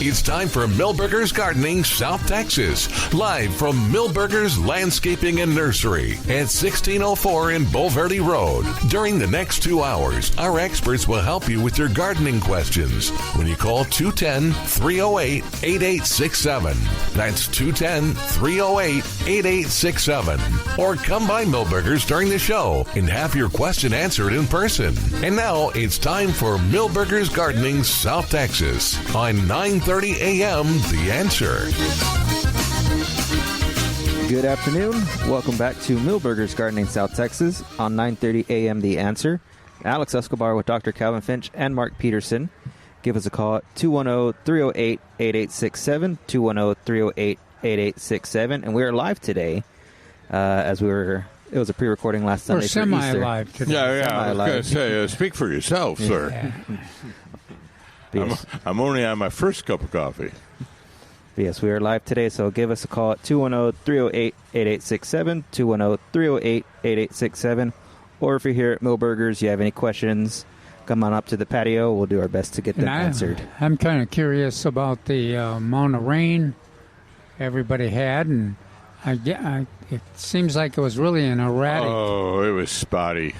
It's time for Milberger's Gardening South Texas, live from Milberger's Landscaping and Nursery at 1604 in Bulverde Road. During the next 2 hours, our experts will help you with your gardening questions when you call 210-308-8867. That's 210-308-8867. Or come by Milberger's during the show and have your question answered in person. And now it's time for Milberger's Gardening South Texas on 9:30 a.m. The Answer. Good afternoon. Welcome back to Milberger's Gardening South Texas on 9:30 a.m. The Answer. Alex Escobar with Dr. Calvin Finch and Mark Peterson. Give us a call at 210-308-8867, 210-308-8867. And we are live today it was a pre-recording last Sunday for Easter. We're semi-live today. Yeah, I was going to say, speak for yourself, sir. Yes. I'm only on my first cup of coffee. Yes, we are live today, so give us a call at 210-308-8867, 210-308-8867. Or if you're here at Milberger's, you have any questions, come on up to the patio. We'll do our best to get them answered. I'm kind of curious about the amount of rain everybody had, and it seems like it was really an erratic. Oh, it was spotty.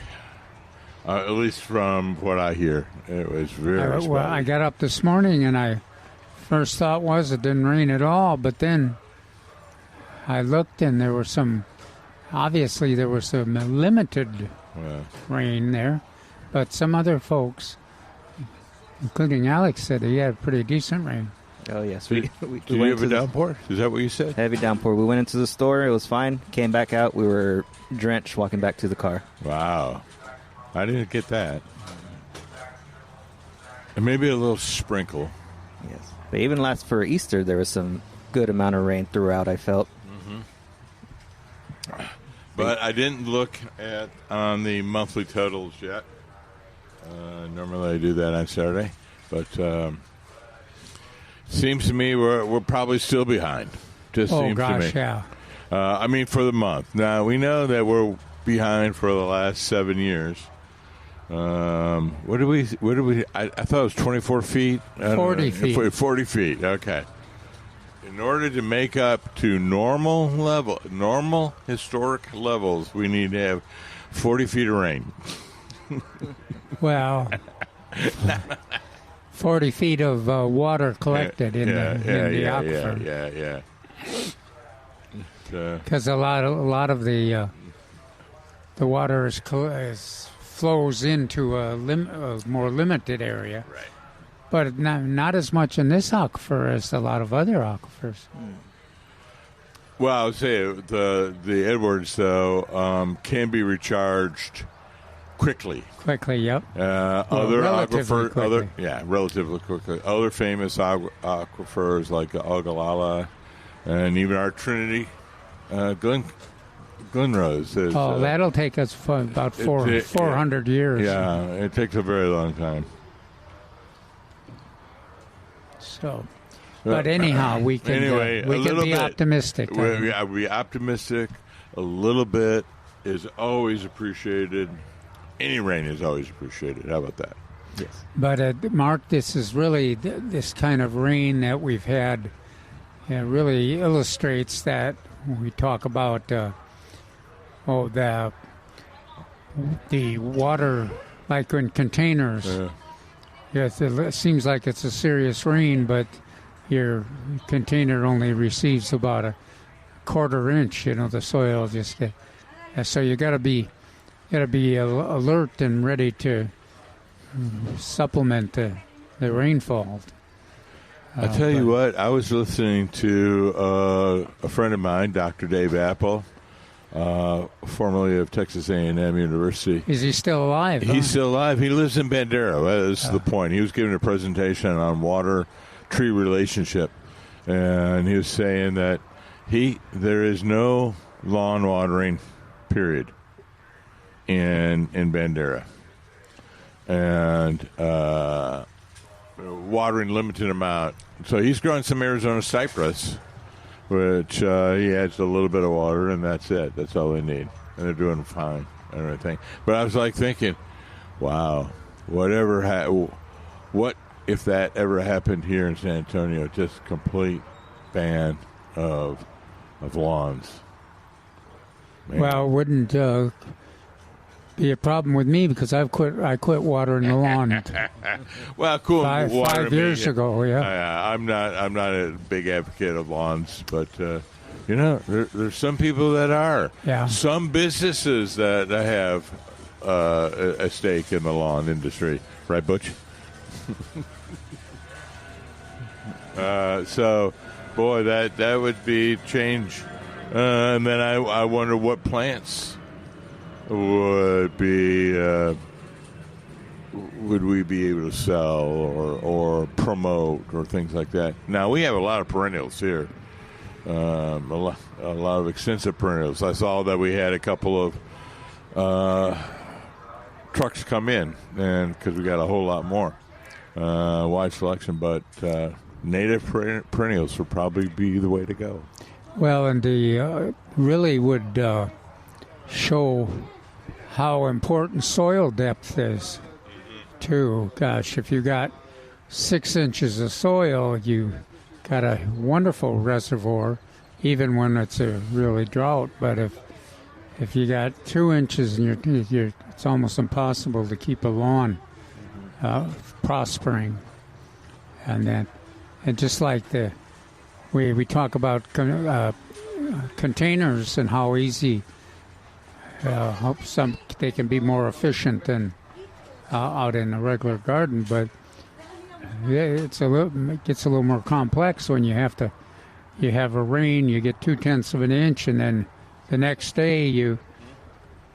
At least from what I hear, it was very spotty. Well, I got up this morning, and I first thought was it didn't rain at all, but then I looked, and there was some limited rain there, but some other folks, including Alex, said he had pretty decent rain. Oh, yes. Did you have a downpour? Is that what you said? Heavy downpour. We went into the store. It was fine. Came back out. We were drenched walking back to the car. Wow. I didn't get that. And maybe a little sprinkle. Yes. But even last for Easter, there was some good amount of rain throughout, I felt. Mm-hmm. But I didn't look on the monthly totals yet. Normally I do that on Saturday. But seems to me we're probably still behind. Just seems to me. Yeah. I mean, for the month. Now, we know that we're behind for the last 7 years. What do we? I thought it was 24 feet. 40 feet. 40 feet. Okay. In order to make up to normal historic levels, we need to have 40 feet of rain. Well, 40 feet of water collected in the aquifer. Yeah. Because a lot of the water flows into a more limited area, right? But not as much in this aquifer as a lot of other aquifers. Well, I would say the Edwards though can be recharged quickly. Quickly, yep. Other aquifers, quickly. Relatively quickly. Other famous aquifers like Ogallala and even our Trinity, Glenrose. That'll take us for about 400 years. Yeah, it takes a very long time. So, but anyhow, we can be optimistic. Be optimistic. A little bit is always appreciated. Any rain is always appreciated. How about that? Yes. But Mark, this is really this kind of rain that we've had. Really illustrates that when we talk about the water, like in containers. Yes, it seems like it's a serious rain, but your container only receives about a quarter inch. The soil just so you got to be alert and ready to supplement the rainfall. I tell you what, I was listening to a friend of mine, Dr. Dave Apple, formerly of Texas A&M University. Is he still alive? He's still alive. He lives in Bandera. That's the point. He was giving a presentation on water-tree relationship, and he was saying that there is no lawn watering, period, in Bandera, and watering limited amount. So he's growing some Arizona cypress, which he adds a little bit of water, and that's it. That's all they need, and they're doing fine and everything. But I was like thinking, wow, what if that ever happened here in San Antonio, just complete ban of lawns. Man. Well, it wouldn't be a problem with me because I quit watering the lawn. Well, cool. 5 years ago, yeah. I'm not a big advocate of lawns, but there's some people that are. Yeah. Some businesses that have a stake in the lawn industry, right, Butch? So, boy, that would be change. And then I wonder what plants would we be able to sell or promote or things like that. Now, we have a lot of perennials here, a lot of extensive perennials. I saw that we had a couple of trucks come in, and because we got a whole lot more, wide selection, but native perennials would probably be the way to go. Well, and the really would show how important soil depth is, too. Gosh, if you got 6 inches of soil, you got a wonderful reservoir, even when it's a really drought. But if you got 2 inches, and it's almost impossible to keep a lawn prospering. And just like we talk about containers and how easy, they can be more efficient than out in a regular garden, but it gets a little more complex when you have a rain, you get 0.2 of an inch, and then the next day you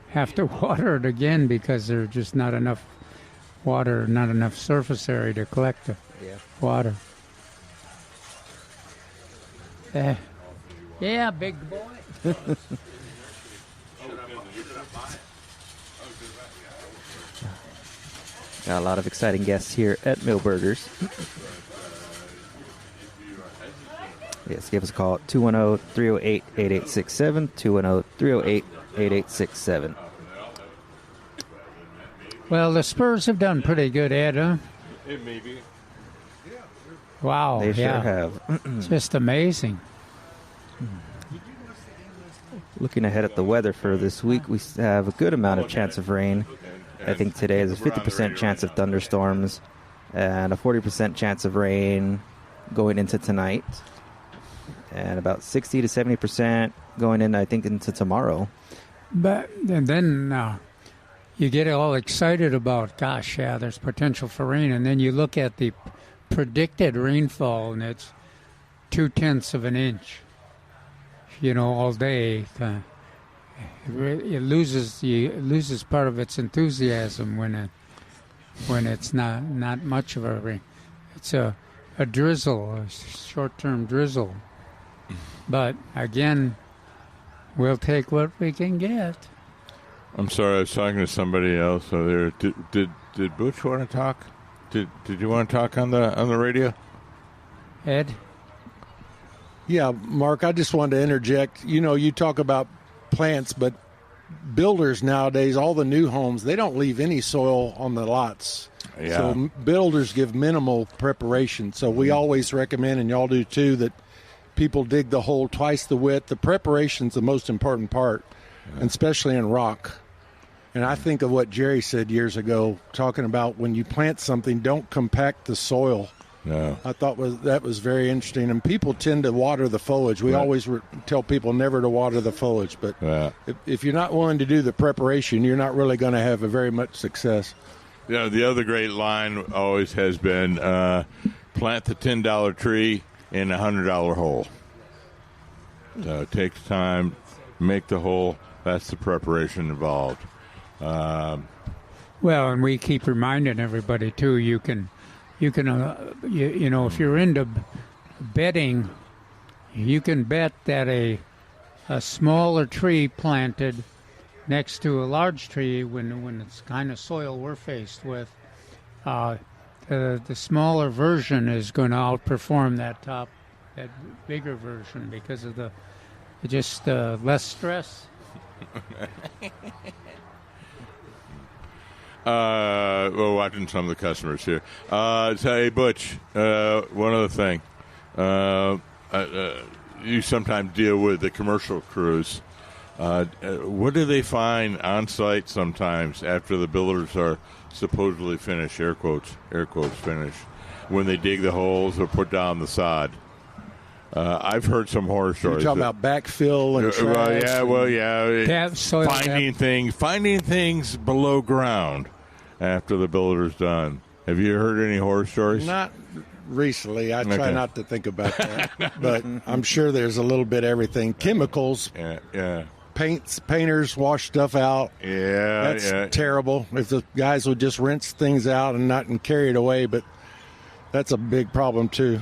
have to water it again because there's just not enough water, not enough surface area to collect the water. Yeah, big boy. Got a lot of exciting guests here at Millburgers. Yes, give us a call at 210-308-8867, 210-308-8867. Well, the Spurs have done pretty good, Ed, huh? It may be. Wow, They sure have. It's just amazing. Looking ahead at the weather for this week, we have a good amount of chance of rain. I think today is a 50% chance of thunderstorms and a 40% chance of rain going into tonight. And about 60 to 70% going in, I think, into tomorrow. But and then you get all excited about, gosh, yeah, there's potential for rain. And then you look at the predicted rainfall, and it's 0.2 of an inch, all day. It loses part of its enthusiasm when it's not much of a rain. It's a drizzle, a short-term drizzle. But again, we'll take what we can get. I'm sorry, I was talking to somebody else over there. Did Butch want to talk? Did you want to talk on the radio? Ed? Yeah, Mark, I just wanted to interject. You talk about plants, but builders nowadays, all the new homes, they don't leave any soil on the lots. Yeah. So builders give minimal preparation. So we always recommend, and y'all do too, that people dig the hole twice the width. The preparation's the most important part, and especially in rock. And I think of what Jerry said years ago, talking about when you plant something, don't compact the soil. No. I thought that was very interesting. And people tend to water the foliage. We always tell people never to water the foliage. But if you're not willing to do the preparation, you're not really going to have a very much success. The other great line always has been plant the $10 tree in a $100 hole. So it takes time, make the hole. That's the preparation involved. Well, and we keep reminding everybody too. You can, if you're into bedding, you can bet that a smaller tree planted next to a large tree, when it's kind of soil we're faced with, the smaller version is going to outperform that bigger version because of the less stress. Well, watching some of the customers here. Hey, Butch, one other thing. You sometimes deal with the commercial crews. What do they find on site sometimes after the builders are supposedly finished, air quotes finished, when they dig the holes or put down the sod? I've heard some horror stories. You're talking about backfill and trash. Finding things below ground after the builder's done. Have you heard any horror stories? Not recently. I try not to think about that, but I'm sure there's a little bit of everything. Chemicals. Yeah. Painters wash stuff out. That's terrible. If the guys would just rinse things out and not carry it away, but that's a big problem too.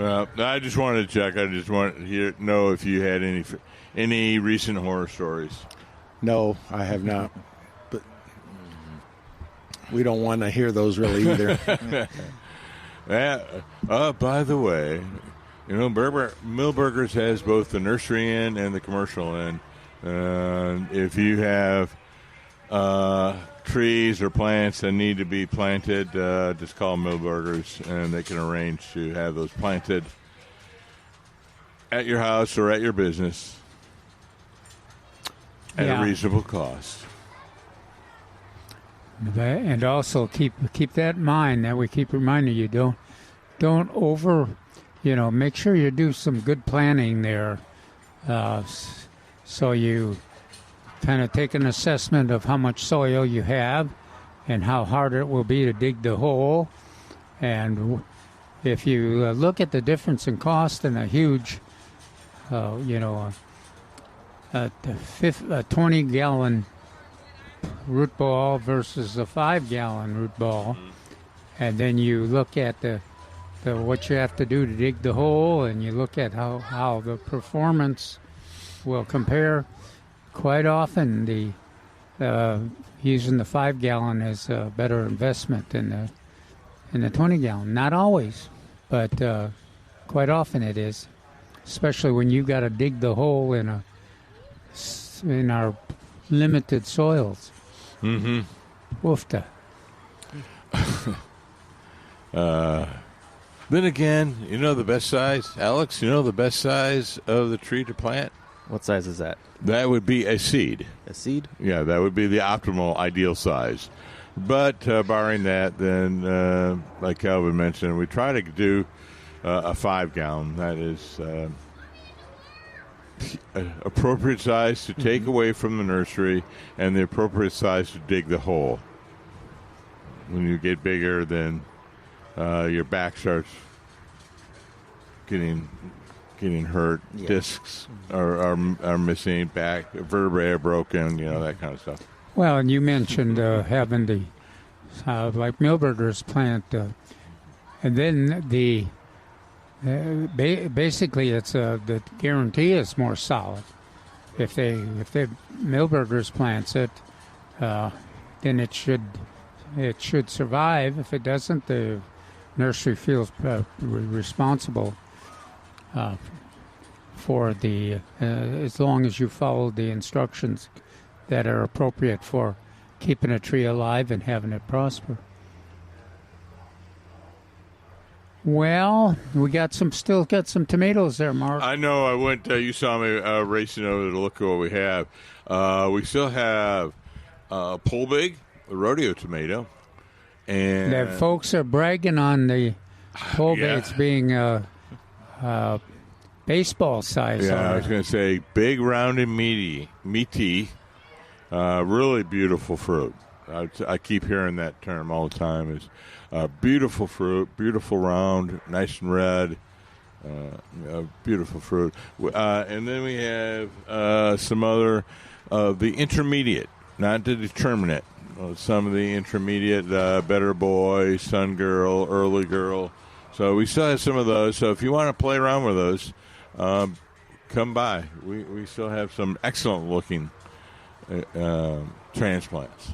I just wanted to check. I just wanted to know if you had any recent horror stories. No, I have not. But we don't want to hear those really either. By the way, Millburgers has both the nursery end and the commercial end. If you have trees or plants that need to be planted, just call Millburgers, and they can arrange to have those planted at your house or at your business at a reasonable cost. And also keep that in mind, that we keep reminding you, don't over, make sure you do some good planning there, so you kind of take an assessment of how much soil you have and how hard it will be to dig the hole. And if you look at the difference in cost in a huge, a 20-gallon root ball versus a 5-gallon root ball, and then you look at the what you have to do to dig the hole, and you look at how the performance will compare. Quite often, using the 5-gallon is a better investment than the 20-gallon. Not always, but quite often it is, especially when you got to dig the hole in our limited soils. Mm-hmm. Woofta. Then again, the best size, Alex. The best size of the tree to plant. What size is that? That would be a seed. A seed? Yeah, that would be the optimal, ideal size. But barring that, then, like Calvin mentioned, we try to do a 5-gallon. That is appropriate size to take away from the nursery and the appropriate size to dig the hole. When you get bigger, then your back starts getting hurt. Yeah. Discs are missing, back vertebrae are broken, that kind of stuff. Well, and you mentioned having the like Millburgers plant, and then basically it's the guarantee is more solid. If they Millburgers plants it, then it should survive. If it doesn't, the nursery feels responsible for as long as you follow the instructions that are appropriate for keeping a tree alive and having it prosper. Well, we still got some tomatoes there, Mark. I know. I went. You saw me racing over to look at what we have. We still have Polbig, the rodeo tomato, and the folks are bragging on the Polbigs being baseball size. Yeah, I was going to say big, round, and meaty, really beautiful fruit. I keep hearing that term all the time. Is beautiful fruit, beautiful round, nice and red, beautiful fruit. And then we have some other the intermediate, not the determinate. Some of the intermediate, Better Boy, Sun Girl, Early Girl. So we still have some of those. So if you want to play around with those, come by. We still have some excellent looking transplants.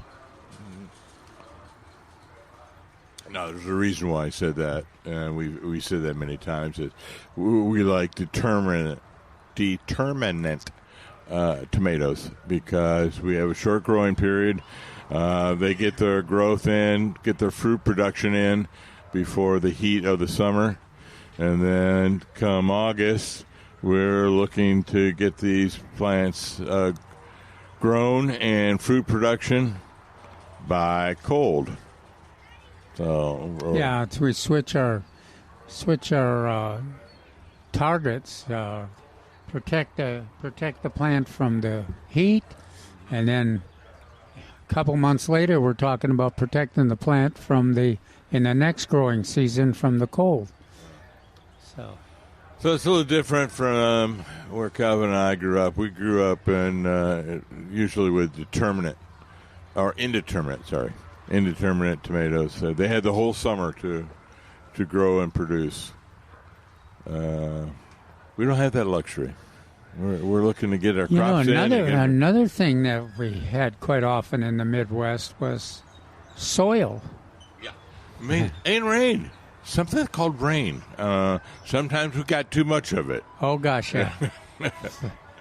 Now, there's a reason why I said that, and we said that many times. Is we like determinate tomatoes because we have a short growing period. They get their growth in, get their fruit production in before the heat of the summer. And then come August, we're looking to get these plants grown and fruit production by cold. So yeah, we switch our targets. Protect the plant from the heat, and then a couple months later, we're talking about protecting the plant in the next growing season from the cold. So it's a little different from where Calvin and I grew up. We grew up in usually with indeterminate tomatoes. So they had the whole summer to grow and produce. We don't have that luxury. We're looking to get our crops in. Another thing that we had quite often in the Midwest was soil. Yeah, I mean, and rain. Something called rain. Sometimes we got too much of it. Oh gosh, yeah.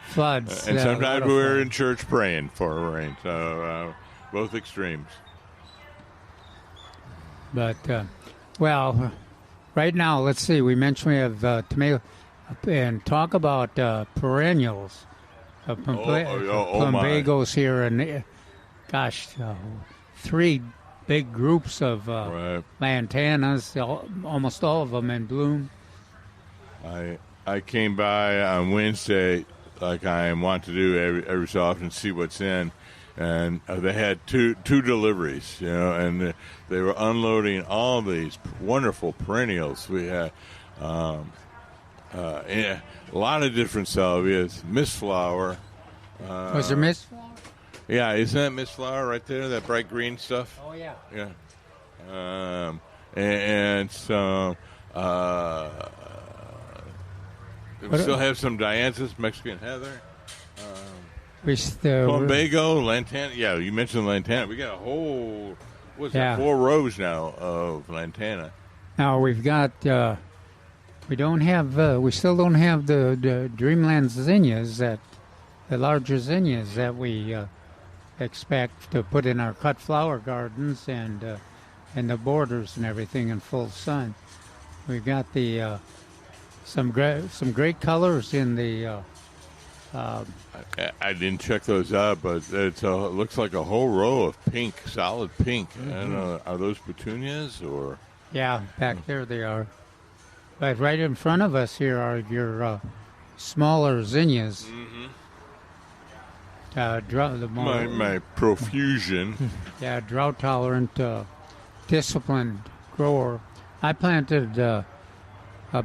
Floods. And sometimes we were in church praying for rain. So both extremes. But right now, let's see. We mentioned we have tomato. And talk about perennials. Plumbagos here, and three big groups of lantanas, almost all of them in bloom. I came by on Wednesday, like I want to do every so often, see what's in, and they had two deliveries, and they were unloading all these wonderful perennials. We had. A lot of different salvias. Miss Flower. Was there Miss Flower? Yeah, isn't that Miss Flower right there? That bright green stuff? Oh, yeah. Yeah. And so we still have some Dianthus, Mexican heather. Plumbago, lantana. Yeah, you mentioned lantana. We got a whole, 4 rows now of lantana. Now we've got... we still don't have the Dreamland zinnias, the larger zinnias that we expect to put in our cut flower gardens and the borders and everything in full sun. We've got some great colors in the. I didn't check those out, but it looks like a whole row of pink, solid pink. Mm-hmm. I don't know, are those petunias or? Yeah, back there they are. But right in front of us here are your smaller zinnias. Mm-hmm. My profusion. Yeah, drought-tolerant, disciplined grower. I planted a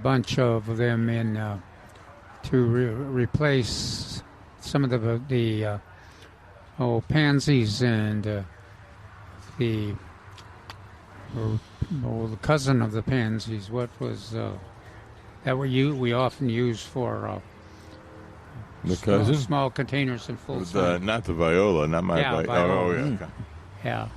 bunch of them in to replace some of the pansies and the cousin of the pansies. What was that we often use for the cousin? Small containers in full sun. Not the viola, not my viola. Oh, yeah. Okay. Yeah.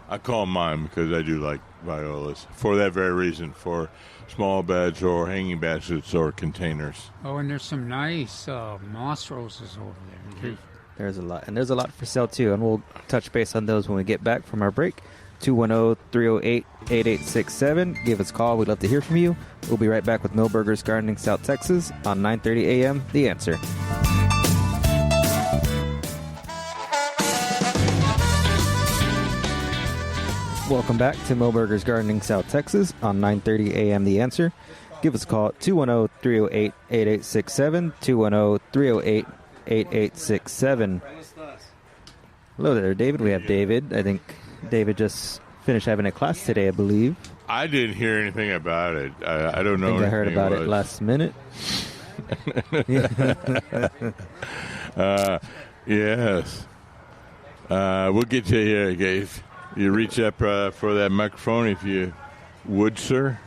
I call them because I do like violas for that very reason, for small beds or hanging baskets or containers. Oh, and there's some nice moss roses over there, too. There's a lot. And there's a lot for sale, too. And we'll touch base on those when we get back from our break. 210-308-8867. Give us a call. We'd love to hear from you. We'll be right back with Millburgers Gardening South Texas on 9:30 a.m. The Answer. Welcome back to Millburgers Gardening South Texas on 9:30 a.m. The Answer. Give us a call at 210-308-8867. 210-308-8867. Hello there, David. We have David. I think David just finished having a class today, I believe. I didn't hear anything about it. I don't know. I heard about it last minute. Yes. We'll get you here, Dave. You reach up for that microphone if you would, sir.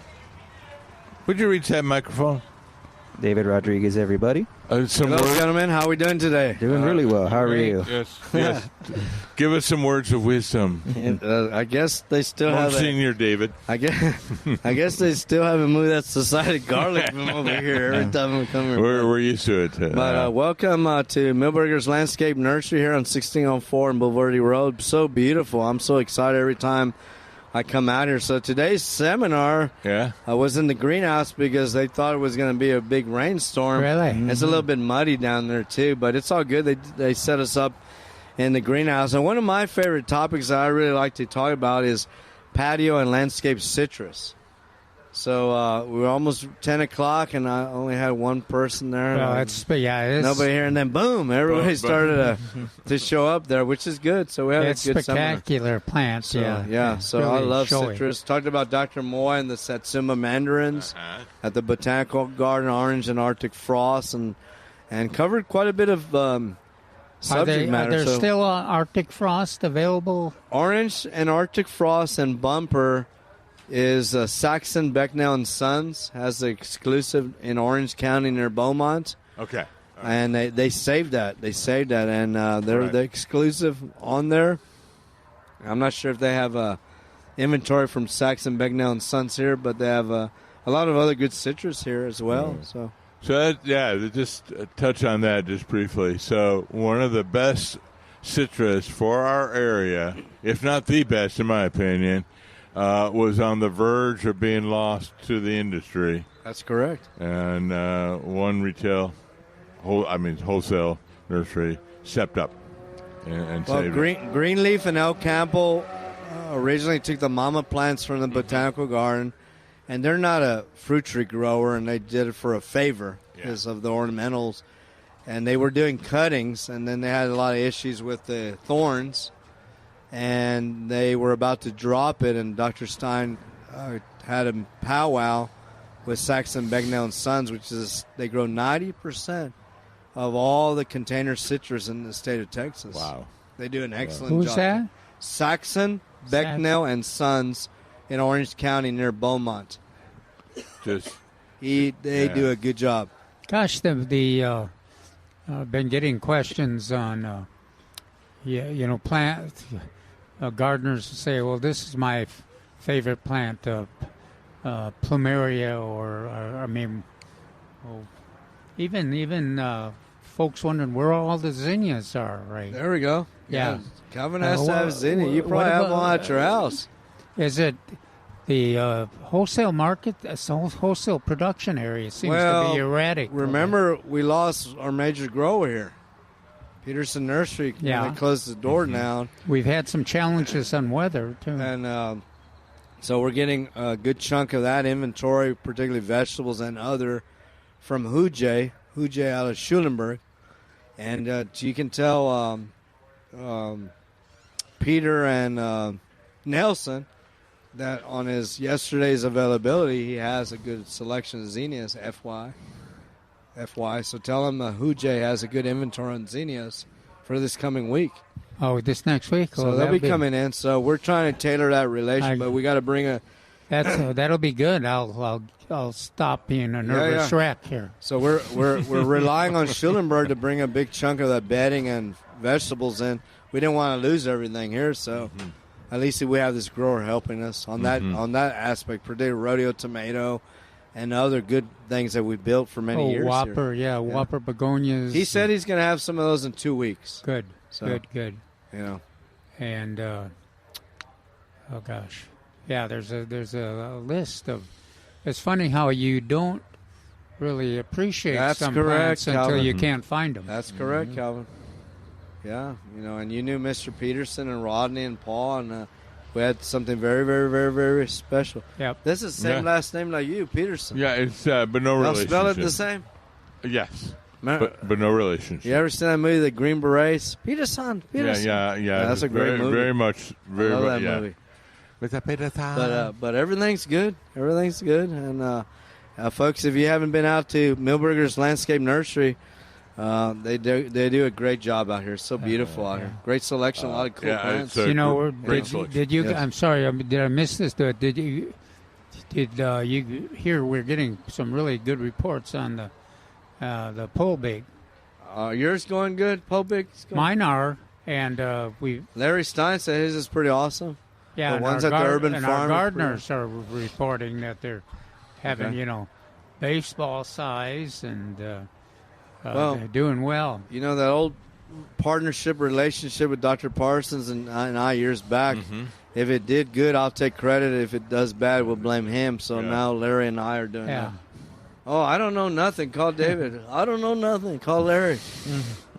Would you reach that microphone? David Rodriguez, everybody. Some Hello, words? gentlemen. How are we doing today? Doing really well. How are you? Yes. Give us some words of wisdom. I guess they still have it. Monsignor David. I guess they still haven't moved that society garlic from over here every time we come here. We're used to it. But welcome to Millburgers Landscape Nursery here on 1604 and Boulevardy Road. So beautiful. I'm so excited every time I come out here. So today's seminar was in the greenhouse because they thought it was going to be a big rainstorm. Really? It's a little bit muddy down there too, but it's all good. They set us up in the greenhouse. And one of my favorite topics that I really like to talk about is patio and landscape citrus. So we were almost 10 o'clock, and I only had one person there. Well, it's nobody here, and then boom, everybody started to show up there, which is good. So we had a good spectacular plants. So, yeah. So really I love showy. citrus. Talked about Dr. Moy and the Satsuma mandarins at the Botanical Garden, orange and Arctic frost, and covered quite a bit of subject matter. Are there still Arctic frost available? Orange and Arctic frost and bumper is Saxon, Becknell and Sons, has the exclusive in Orange County near Beaumont. Okay. And they saved that. And they're the exclusive on there. I'm not sure if they have a inventory from Saxon, Becknell and Sons here, but they have a lot of other good citrus here as well. So just touch on that just briefly. So one of the best citrus for our area, if not the best in my opinion, was on the verge of being lost to the industry. That's correct. And one wholesale nursery stepped up and saved it. Greenleaf and El Campo originally took the mama plants from the Botanical Garden, and they're not a fruit tree grower, and they did it for a favor because of the ornamentals. And they were doing cuttings, and then they had a lot of issues with the thorns. And they were about to drop it, and Dr. Stein had a powwow with Saxon, Becknell and Sons, which is they grow 90% of all the container citrus in the state of Texas. Wow. They do an excellent job. Who's that? Saxon, Becknell and Sons in Orange County near Beaumont. They do a good job. Gosh, the been getting questions on plant. Gardeners say, well, this is my favorite plant, plumeria, even folks wondering where all the zinnias are, right? There we go. Yeah. Calvin has to have zinnia. You probably have one at your house. Is it the wholesale market? The wholesale production area seems to be erratic. Remember, we lost our major grower here. Peterson Nursery, they closed the door down. We've had some challenges on weather, too. And so we're getting a good chunk of that inventory, particularly vegetables and other, from Hujay out of Schulenburg. And you can tell Peter and Nelson that on his yesterday's availability, he has a good selection of zinnias, FY. So tell him Hujay has a good inventory on zinnias for this coming week. Oh, this next week? So they'll be coming in. So we're trying to tailor that relation, but we got to bring that'll be good. I'll stop being a nervous wreck here. So we're relying on Schulenburg to bring a big chunk of that bedding and vegetables in. We didn't want to lose everything here, so at least we have this grower helping us on that aspect, particularly rodeo tomato. And other good things that we built for many years. Whopper, Whopper begonias. He said he's going to have some of those in 2 weeks. Good, good. And oh gosh, there's a list of. It's funny how you don't really appreciate some plants until you can't find them. That's correct, Calvin. Yeah, and you knew Mr. Peterson and Rodney and Paul and. We had something very, very, very, very special. Yep. This is the same last name like you, Peterson. Yeah, it's but no relationship. Spell it the same? Yes. But no relationship. You ever seen that movie, The Green Berets? Peterson. Yeah. That's a great movie. Very much. I love that movie. With a Peterson. But everything's good. Everything's good. And folks, if you haven't been out to Millburgers Landscape Nursery, they do a great job out here. It's so beautiful out here. Great selection, a lot of cool plants. Did you? I'm sorry, did I miss this? Did you hear? We're getting some really good reports on the pull big. Yours going good, Pobig? Mine are, and Larry Stein said his is pretty awesome. Yeah, the ones at the Urban and Farm. our gardeners are reporting that they're having, baseball size and they're doing well. You know, that old partnership relationship with Dr. Parsons and I years back, if it did good, I'll take credit. If it does bad, we'll blame him. So now Larry and I are doing that. Oh, I don't know nothing. Call David. I don't know nothing. Call Larry.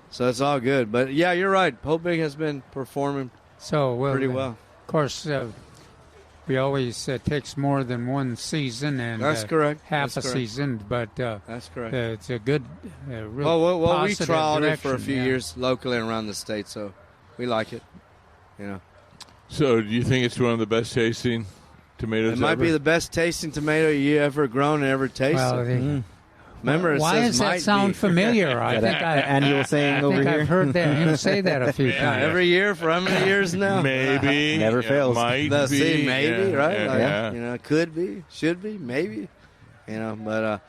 So it's all good. But, yeah, you're right. Pobig has been performing pretty well. Of course, we always takes more than one season and that's correct. Half a season, but that's correct. It's a good, real well, we positive trialed it direction, for a few years locally and around the state, so we like it. So, do you think it's one of the best tasting tomatoes? It might be the best tasting tomato you ever grown and ever tasted. Well, Remember, it why says does that sound familiar? I think annual saying over here. I've heard him say that a few times. Every year for how many years now? Maybe. Never fails. Might be. See, maybe, right? Yeah. Could be, should be, maybe. But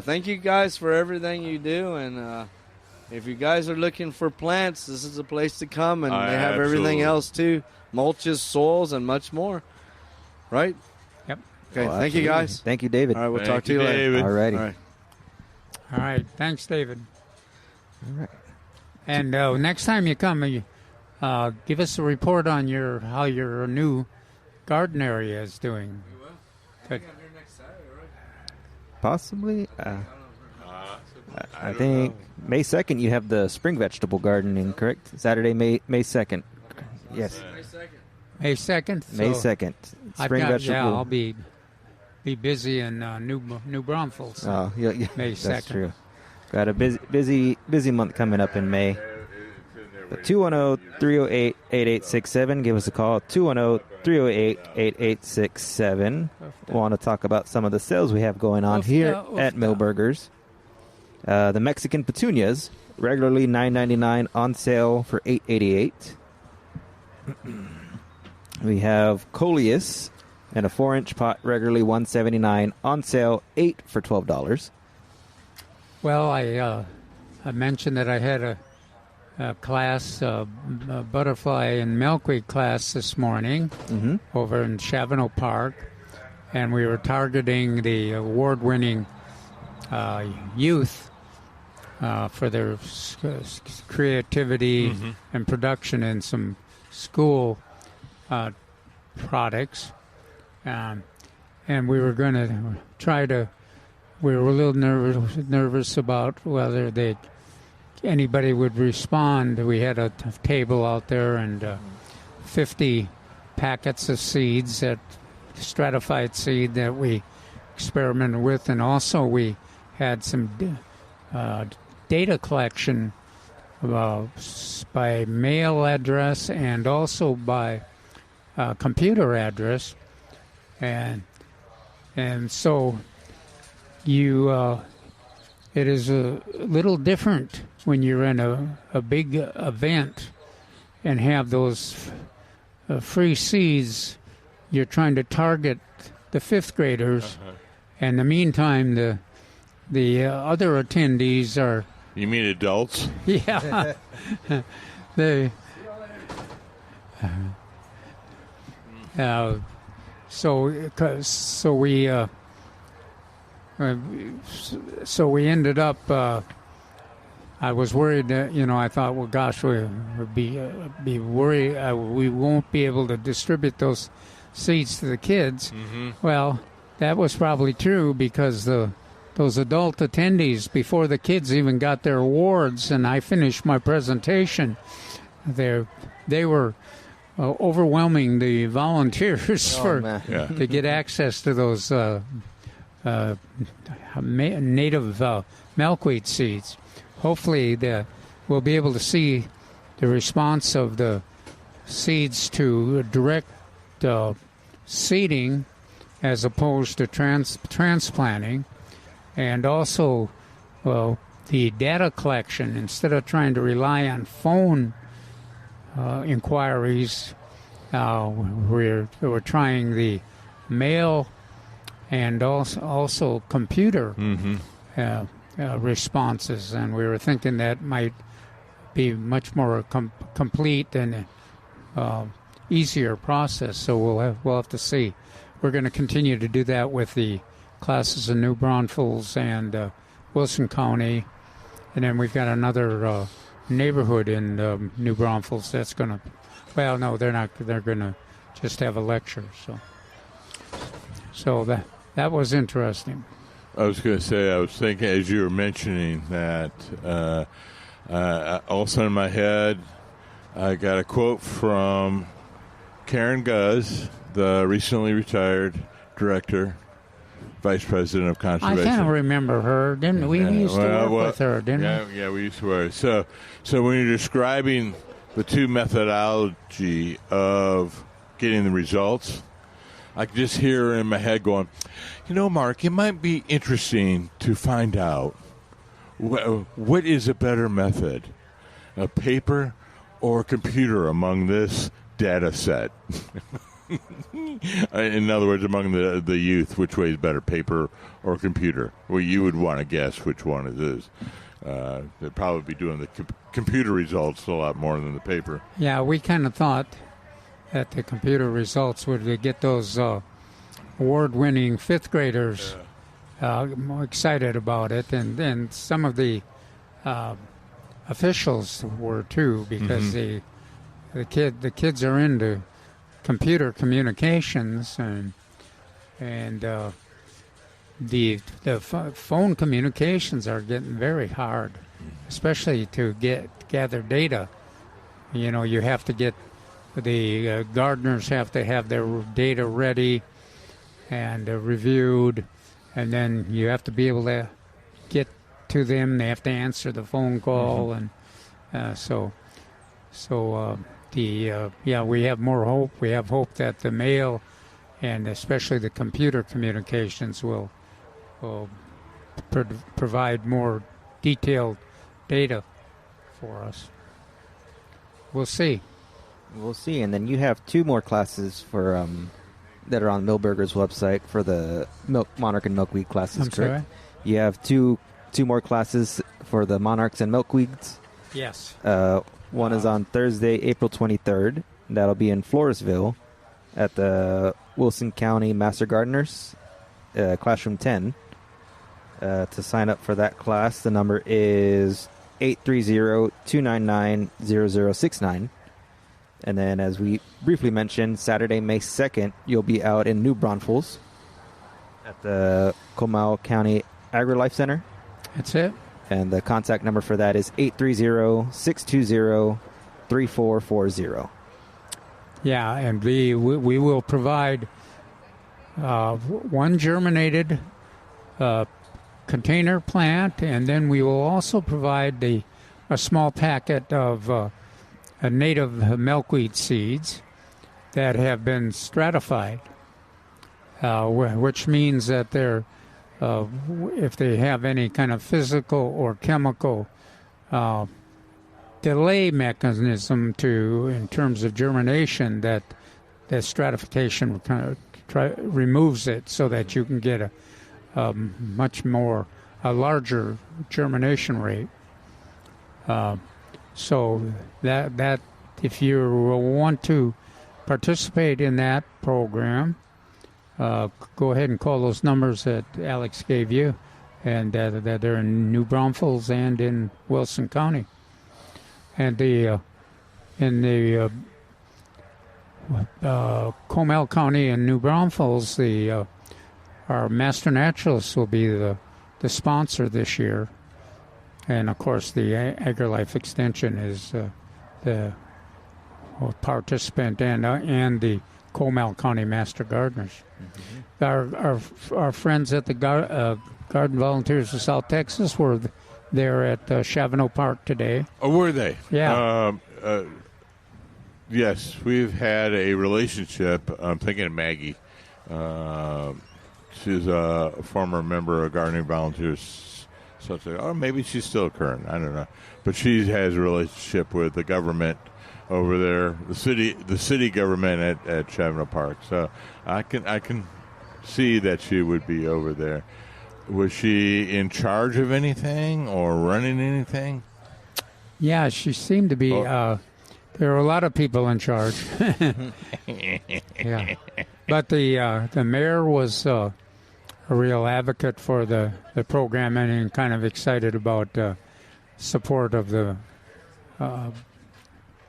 thank you guys for everything you do, and if you guys are looking for plants, this is a place to come, and they have everything else too, mulches, soils, and much more. Right? Yep. Okay. Thank you guys. Thank you, David. All right, we'll Thank talk to you later. David. All righty. All right. All right. Thanks, David. All right. And next time you come, give us a report on how your new garden area is doing. We will. I think I'm here next Saturday, right? Possibly. I think May 2nd you have the spring vegetable gardening, correct? Saturday, May 2nd. Yes. May 2nd. May 2nd? May 2nd. Spring vegetable. Yeah, I'll be busy in New Braunfels. Oh, yeah, May 2nd. That's true. Got a busy month coming up in May. 210-308-8867. Give us a call. 210-308-8867. Want to talk about some of the sales we have going on here at Millburgers. The Mexican petunias, regularly $9.99, on sale for $8.88. We have Coleus in a 4-inch pot, regularly $179, on sale $8 for $12. Well, I mentioned that I had a class, a butterfly and milkweed class this morning over in Chavano Park, and we were targeting the award-winning youth for their creativity and production in some school products. And we were going to we were a little nervous about whether anybody would respond. We had a table out there and 50 packets of seeds, that stratified seed that we experimented with, and also we had some data collection by mail address and also by computer address, and so it is a little different when you're in a big event and have those free seeds. You're trying to target the fifth graders, and in the meantime, the other attendees are. You mean adults? Yeah, So we ended up. I was worried that I thought, well, gosh, we would be worried we won't be able to distribute those seeds to the kids. Well, that was probably true because those adult attendees, before the kids even got their awards, and I finished my presentation, they were overwhelming the volunteers to get access to those native milkweed seeds. Hopefully we'll be able to see the response of the seeds to direct seeding as opposed to transplanting, and also the data collection. Instead of trying to rely on phone inquiries, we're trying the mail and also computer responses, and we were thinking that might be much more complete and easier process. So we'll have to see. We're going to continue to do that with the classes in New Braunfels and Wilson County, and then we've got another neighborhood in New Braunfels that's going to. Well, no, they're not. They're going to just have a lecture. So that was interesting. I was going to say, I was thinking as you were mentioning that, also in my head, I got a quote from Karen Guz, the recently retired director, vice president of conservation. I can't remember her, didn't we? We used to work with her, didn't we? Yeah, we used to work. So when you're describing the two methodology of getting the results, I can just hear in my head going, Mark, it might be interesting to find out what is a better method, a paper or a computer among this data set. In other words, among the youth, which way is better, paper or computer? Well, you would want to guess which one it is. They'd probably be doing the computer results a lot more than the paper. Yeah, we kind of thought that the computer results would get those award-winning fifth graders more excited about it, and then some of the officials were too, because the kids are into computer communications, and the phone communications are getting very hard, especially to gather data. You have to get the gardeners have to have their data ready and reviewed, and then you have to be able to get to them. They have to answer the phone call, and we have more hope. We have hope that the mail and especially the computer communications will provide more detailed data for us. We'll see. We'll see. And then you have two more classes for that are on Milberger's website for the Monarch and Milkweed classes. I'm sorry? You have two more classes for the Monarchs and Milkweeds. Yes. One is on Thursday, April 23rd. That'll be in Floresville at the Wilson County Master Gardeners, Classroom 10. To sign up for that class, the number is 830-299-0069. And then, as we briefly mentioned, Saturday, May 2nd, you'll be out in New Braunfels at the Comal County Agri-Life Center. That's it. And the contact number for that is 830-620-3440. Yeah, and we will provide one germinated container plant, and then we will also provide a small packet of native milkweed seeds that have been stratified, which means that they're if they have any kind of physical or chemical delay mechanism in terms of germination, that stratification kind of removes it so that you can get a larger germination rate. So that if you want to participate in that program, go ahead and call those numbers that Alex gave you, and that they're in New Braunfels and in Wilson County. And in the Comal County and New Braunfels, our Master Naturalists will be the sponsor this year. And, of course, the AgriLife Extension is the participant, and the Comal County Master Gardeners. Mm-hmm. Our friends at the Garden Volunteers of South Texas were there at Chavano Park today. Oh, were they? Yeah. Yes, we've had a relationship. I'm thinking of Maggie. She's a former member of Gardening Volunteers. Or maybe she's still current. I don't know. But she has a relationship with the government over there, the city government at Chavano Park. So I can see that she would be over there. Was she in charge of anything or running anything? Yeah, she seemed to be. There were a lot of people in charge. Yeah, but the mayor was a real advocate for the program and kind of excited about support of the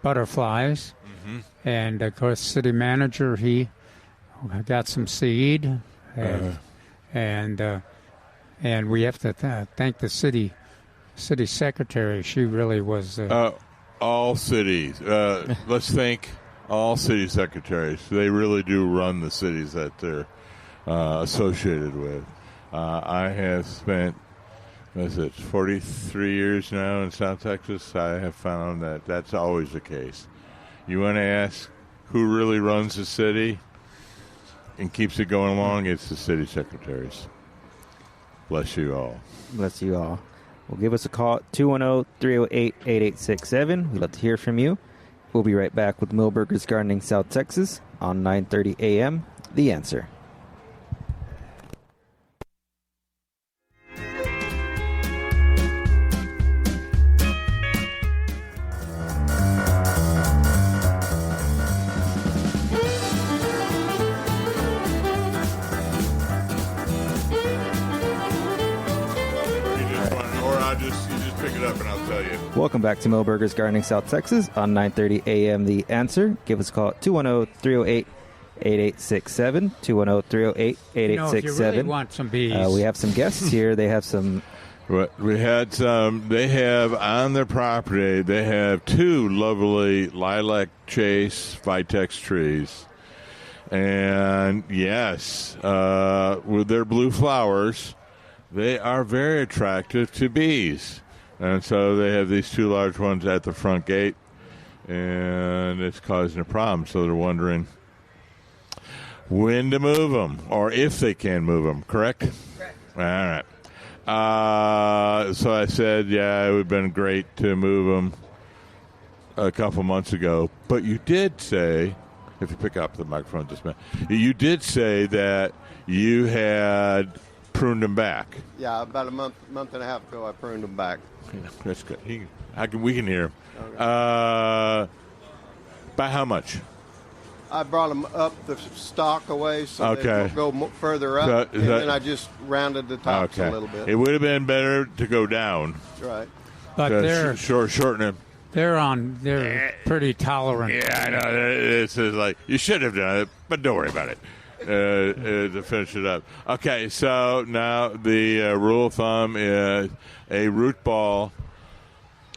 butterflies. Mm-hmm. And of course, city manager, he got some seed, and we have to thank the city secretary. She really was. All cities. Let's thank all city secretaries. They really do run the cities that they're associated with. I have spent, 43 years now in South Texas. I have found that that's always the case. You want to ask who really runs the city and keeps it going along? It's the city secretaries. Bless you all. Bless you all. Well, give us a call at 210-308-8867. We'd love to hear from you. We'll be right back with Millburgers Gardening South Texas on 9:30 a.m. The Answer. Welcome back to Millburgers Gardening South Texas on 9:30 a.m. The Answer. Give us a call at 210-308-8867. 210-308-8867. If you really want some bees. We have some guests here. They have some. We had some. They have on their property. They have 2 lovely lilac chase vitex trees, and yes, with their blue flowers, they are very attractive to bees. And so they have these 2 large ones at the front gate, and it's causing a problem. So they're wondering when to move them, or if they can move them, correct? Correct. All right. So I said, yeah, it would have been great to move them a couple months ago. But you did say, if you pick up the microphone just a minute, you did say that you had pruned them back. Yeah, about a month and a half ago, I pruned them back. Yeah, that's good. We can hear him. Okay. By how much? I brought them up the stalk away so they don't go further up, and then I just rounded the tops a little bit. It would have been better to go down. Right. But they're shorten them. They're pretty tolerant. Yeah, I know. It's like you should have done it, but don't worry about it. To finish it up. Okay, so now the rule of thumb is a root ball,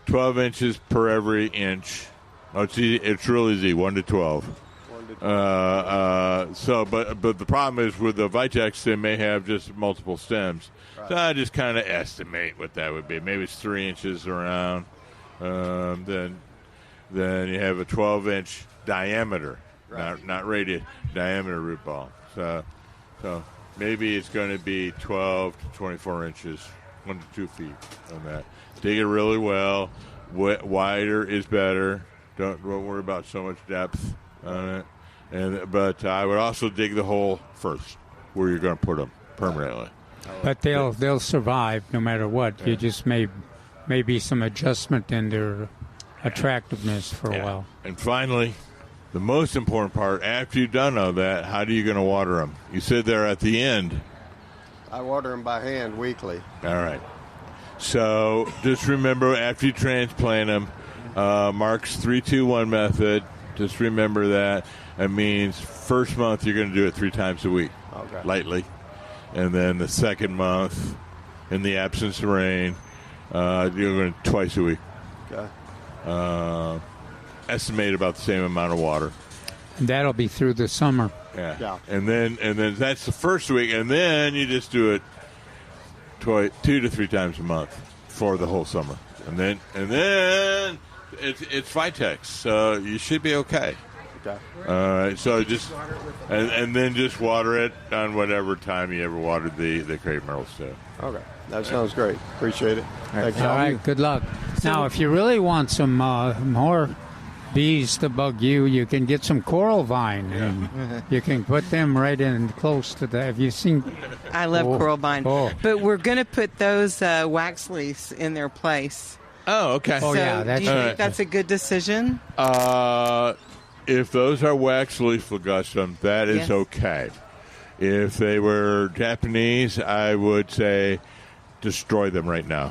12 inches per every inch. Oh, it's real easy, 1 to 12. 1 to 12. But the problem is with the vitex, they may have just multiple stems. Right. So I just kind of estimate what that would be. Maybe it's 3 inches around. Then you have a 12-inch diameter. Right. Not radius, diameter root ball. So maybe it's going to be 12 to 24 inches, 1 to 2 feet on that. Dig it really well. Wider is better. Don't worry about so much depth on it. But I would also dig the hole first where you're going to put them permanently. But they'll survive no matter what. Yeah. You just may be some adjustment in their attractiveness for a while. And finally, the most important part, after you've done all that, how are you going to water them? You said they're at the end. I water them by hand weekly. All right. So just remember, after you transplant them, Mark's 3-2-1 method, just remember that. It means first month you're going to do it 3 times a week, lightly. And then the second month, in the absence of rain, you're going to twice a week. Okay. Estimate about the same amount of water. And that'll be through the summer. Yeah. And then that's the first week, and then you just do it 2 to 3 times a month for the whole summer. And then it's Vitex, so you should be okay. Okay. All right. So just and then just water it on whatever time you ever watered the crepe myrtles too. Okay. That sounds great. Appreciate it. All right. Good luck. Now, if you really want some more bees to bug you, you can get some coral vine, and you can put them right in close to the. Have you seen? I love coral vine, but we're going to put those wax leaves in their place. Oh, okay. So do you think that's a good decision? If those are wax leaf ligustrum, that is okay. If they were Japanese, I would say destroy them right now.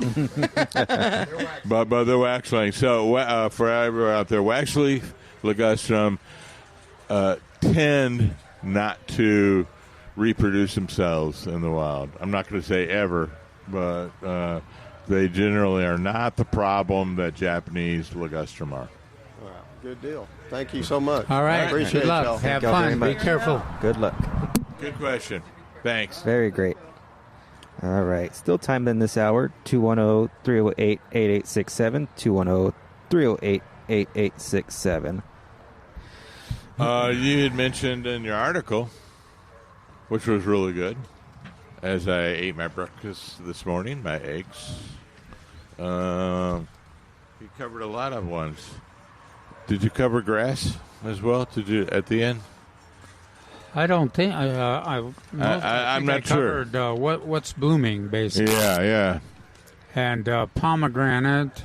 but they're wax leaf. So for everyone out there, wax leaf ligustrum tend not to reproduce themselves in the wild. I'm not going to say ever, but they generally are not the problem that Japanese ligustrum are. Wow, good deal. Thank you so much. All right. Appreciate Good luck. y'all. Have fun. Be careful. Good luck. Good question. Thanks. Very great. All right. Still time in this hour. 210-308-8867. 210-308-8867. You had mentioned in your article, which was really good, as I ate my breakfast this morning, my eggs. You covered a lot of ones. Did you cover grass as well at the end? I don't think I'm not sure. Covered what's blooming basically. Yeah. And pomegranate.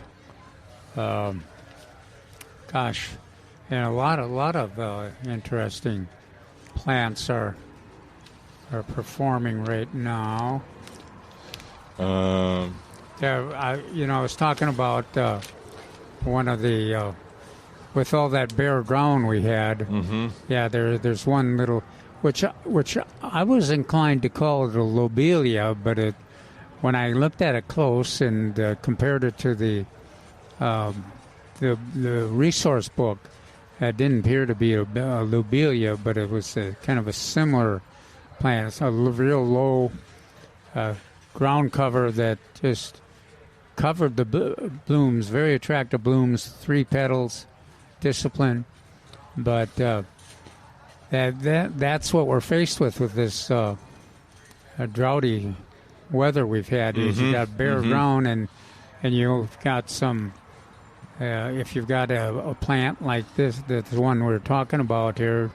And a lot of interesting plants are performing right now. I was talking about one of the with all that bare ground we had. Mm-hmm. Yeah, there's one little which I was inclined to call it a lobelia, but when I looked at it close and compared it to the resource book, it didn't appear to be a lobelia, but it was kind of a similar plant. It's a real low ground cover that just covered the blooms, very attractive blooms, 3 petals, discipline. But that's what we're faced with this droughty weather we've had. Is you got bare ground and you've got some. If you've got a plant like this, the one we're talking about here,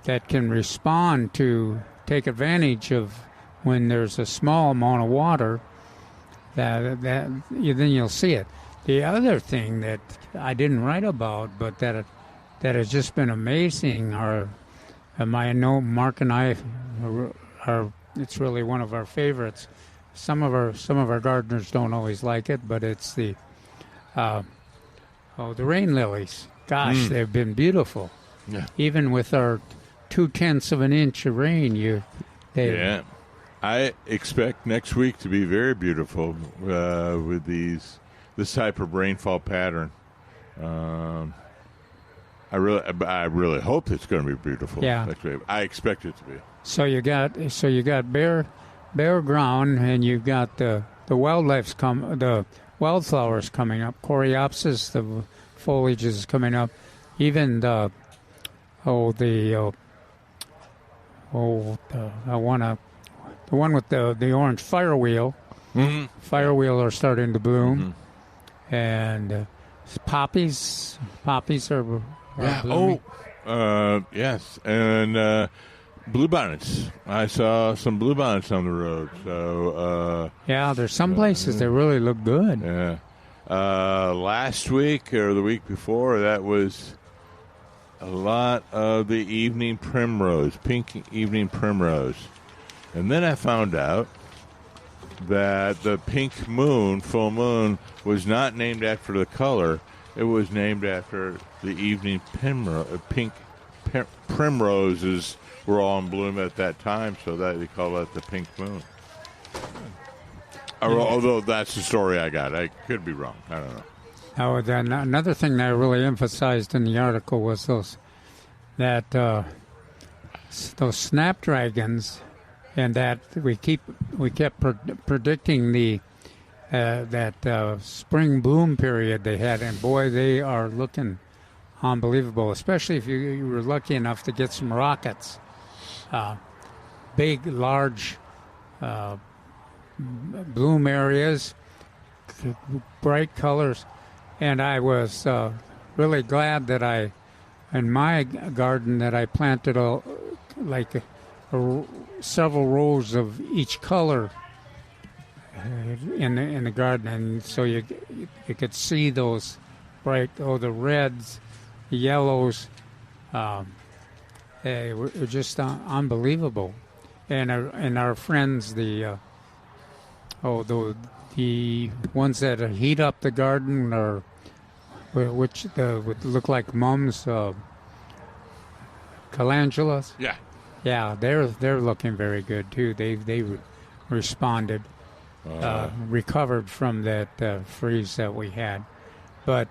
that can respond to take advantage of when there's a small amount of water, then you'll see it. The other thing that I didn't write about, but that has just been amazing, I know Mark and I are. It's really one of our favorites. Some of our gardeners don't always like it, but it's the rain lilies. Gosh, they've been beautiful. Yeah. Even with our 0.2 of an inch of rain, I expect next week to be very beautiful with this type of rainfall pattern. I really hope it's going to be beautiful. Yeah. I expect it to be. So you got bare ground, and you've got the wildflowers coming up. Coreopsis, the foliage is coming up. Even the one with the orange firewheel. Mm-hmm. Firewheel are starting to bloom, and poppies are blooming. Yes, and bluebonnets. I saw some bluebonnets on the road. So there's some places that really look good. Yeah. Last week or the week before, that was a lot of the evening primrose, pink evening primrose. And then I found out that the pink moon, full moon, was not named after the color. It was named after the evening pink primroses were all in bloom at that time, so that they call that the pink moon. Although that's the story I got. I could be wrong. I don't know. Now, then another thing that I really emphasized in the article was those snapdragons, and that we kept predicting that spring bloom period they had, and boy, they are looking unbelievable. Especially if you were lucky enough to get some rockets, big, large bloom areas, bright colors. And I was really glad that in my garden that I planted several rows of each color in the garden, and so you could see those bright, the reds, the yellows. They were just unbelievable. And our friends, the ones that heat up the garden, or which would look like mums, calendulas. Yeah, they're looking very good too. They responded, recovered from that freeze that we had. But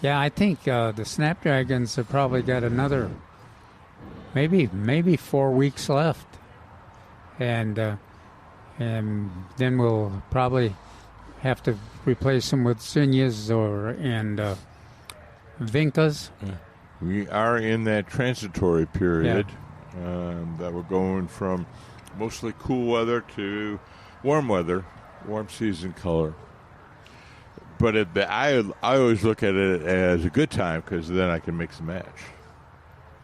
yeah, I think the snapdragons have probably got another maybe 4 weeks left, and then we'll probably have to replace them with zinnias and vincas. We are in that transitory period that we're going from mostly cool weather to warm weather, warm season color. But I always look at it as a good time, because then I can mix and match.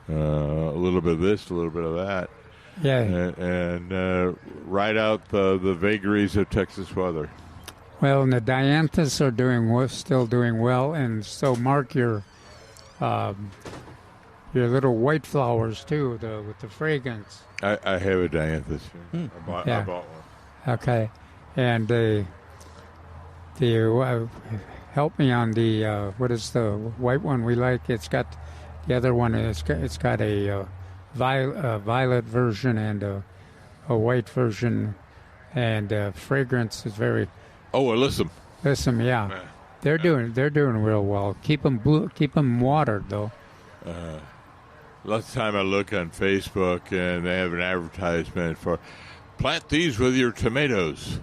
A little bit of this, a little bit of that. Yeah. And ride out the vagaries of Texas weather. Well, and the dianthus are still doing well, and so mark your little white flowers too, with the fragrance. I have a dianthus here. I bought one. Okay, and help me on the what is the white one we like? It's got the other one. It's got a violet version and a white version, and fragrance is very. Oh, Alyssum. Alyssum, yeah. They're doing real well. Keep them watered though. Last time I look on Facebook, and they have an advertisement for plant these with your tomatoes.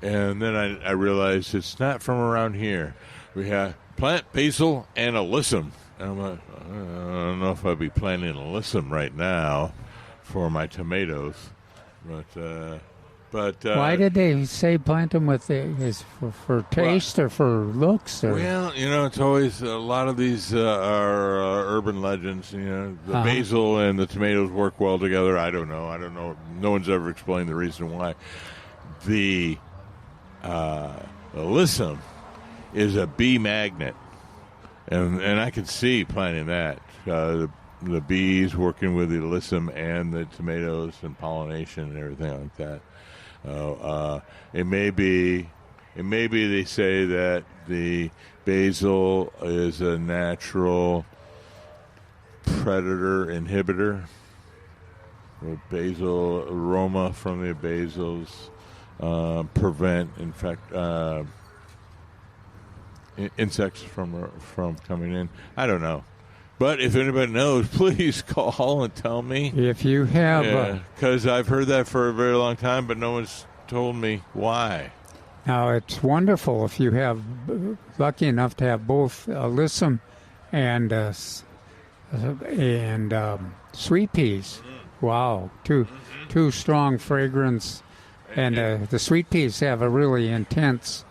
And then I realized it's not from around here. We have plant basil and alyssum. And I'm like, I don't know if I'd be planting alyssum right now for my tomatoes. But why did they say plant them with is for taste or for looks? Or? Well, it's always a lot of these are urban legends. The basil and the tomatoes work well together. I don't know. No one's ever explained the reason why. The alyssum is a bee magnet, and I can see planting that. The bees working with the alyssum and the tomatoes and pollination and everything like that. It may be they say that the basil is a natural predator inhibitor. The basil aroma from the basils prevent insects from coming in. I don't know. But if anybody knows, please call and tell me. If you have... Because I've heard that for a very long time, but no one's told me why. Now, it's wonderful if you have lucky enough to have both alyssum and sweet peas. Wow, two strong fragrance. And the sweet peas have a really intense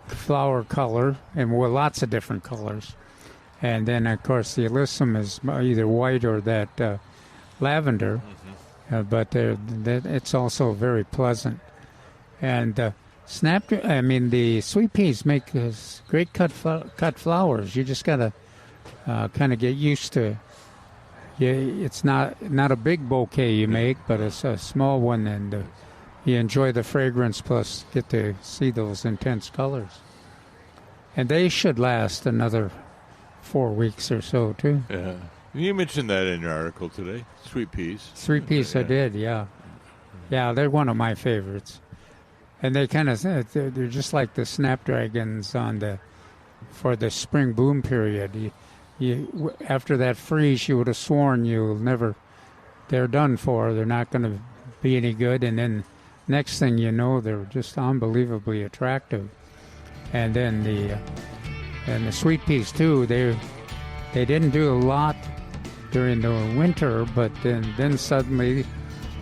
flower color, and lots of different colors. And then, of course, the alyssum is either white or that lavender, but it's also very pleasant. And the sweet peas make great cut flowers. You just got to kind of get used to. It's not a big bouquet you make, but it's a small one, and you enjoy the fragrance plus get to see those intense colors. And they should last another 4 weeks or so, too. Yeah. You mentioned that in your article today, sweet peas. Sweet peas, I did, yeah. Yeah, they're one of my favorites. And they kind of, they're just like the snapdragons for the spring bloom period. You after that freeze, you would have sworn they're done for. They're not going to be any good. And then next thing you know, they're just unbelievably attractive. And then the sweet peas too. They didn't do a lot during the winter, but then suddenly,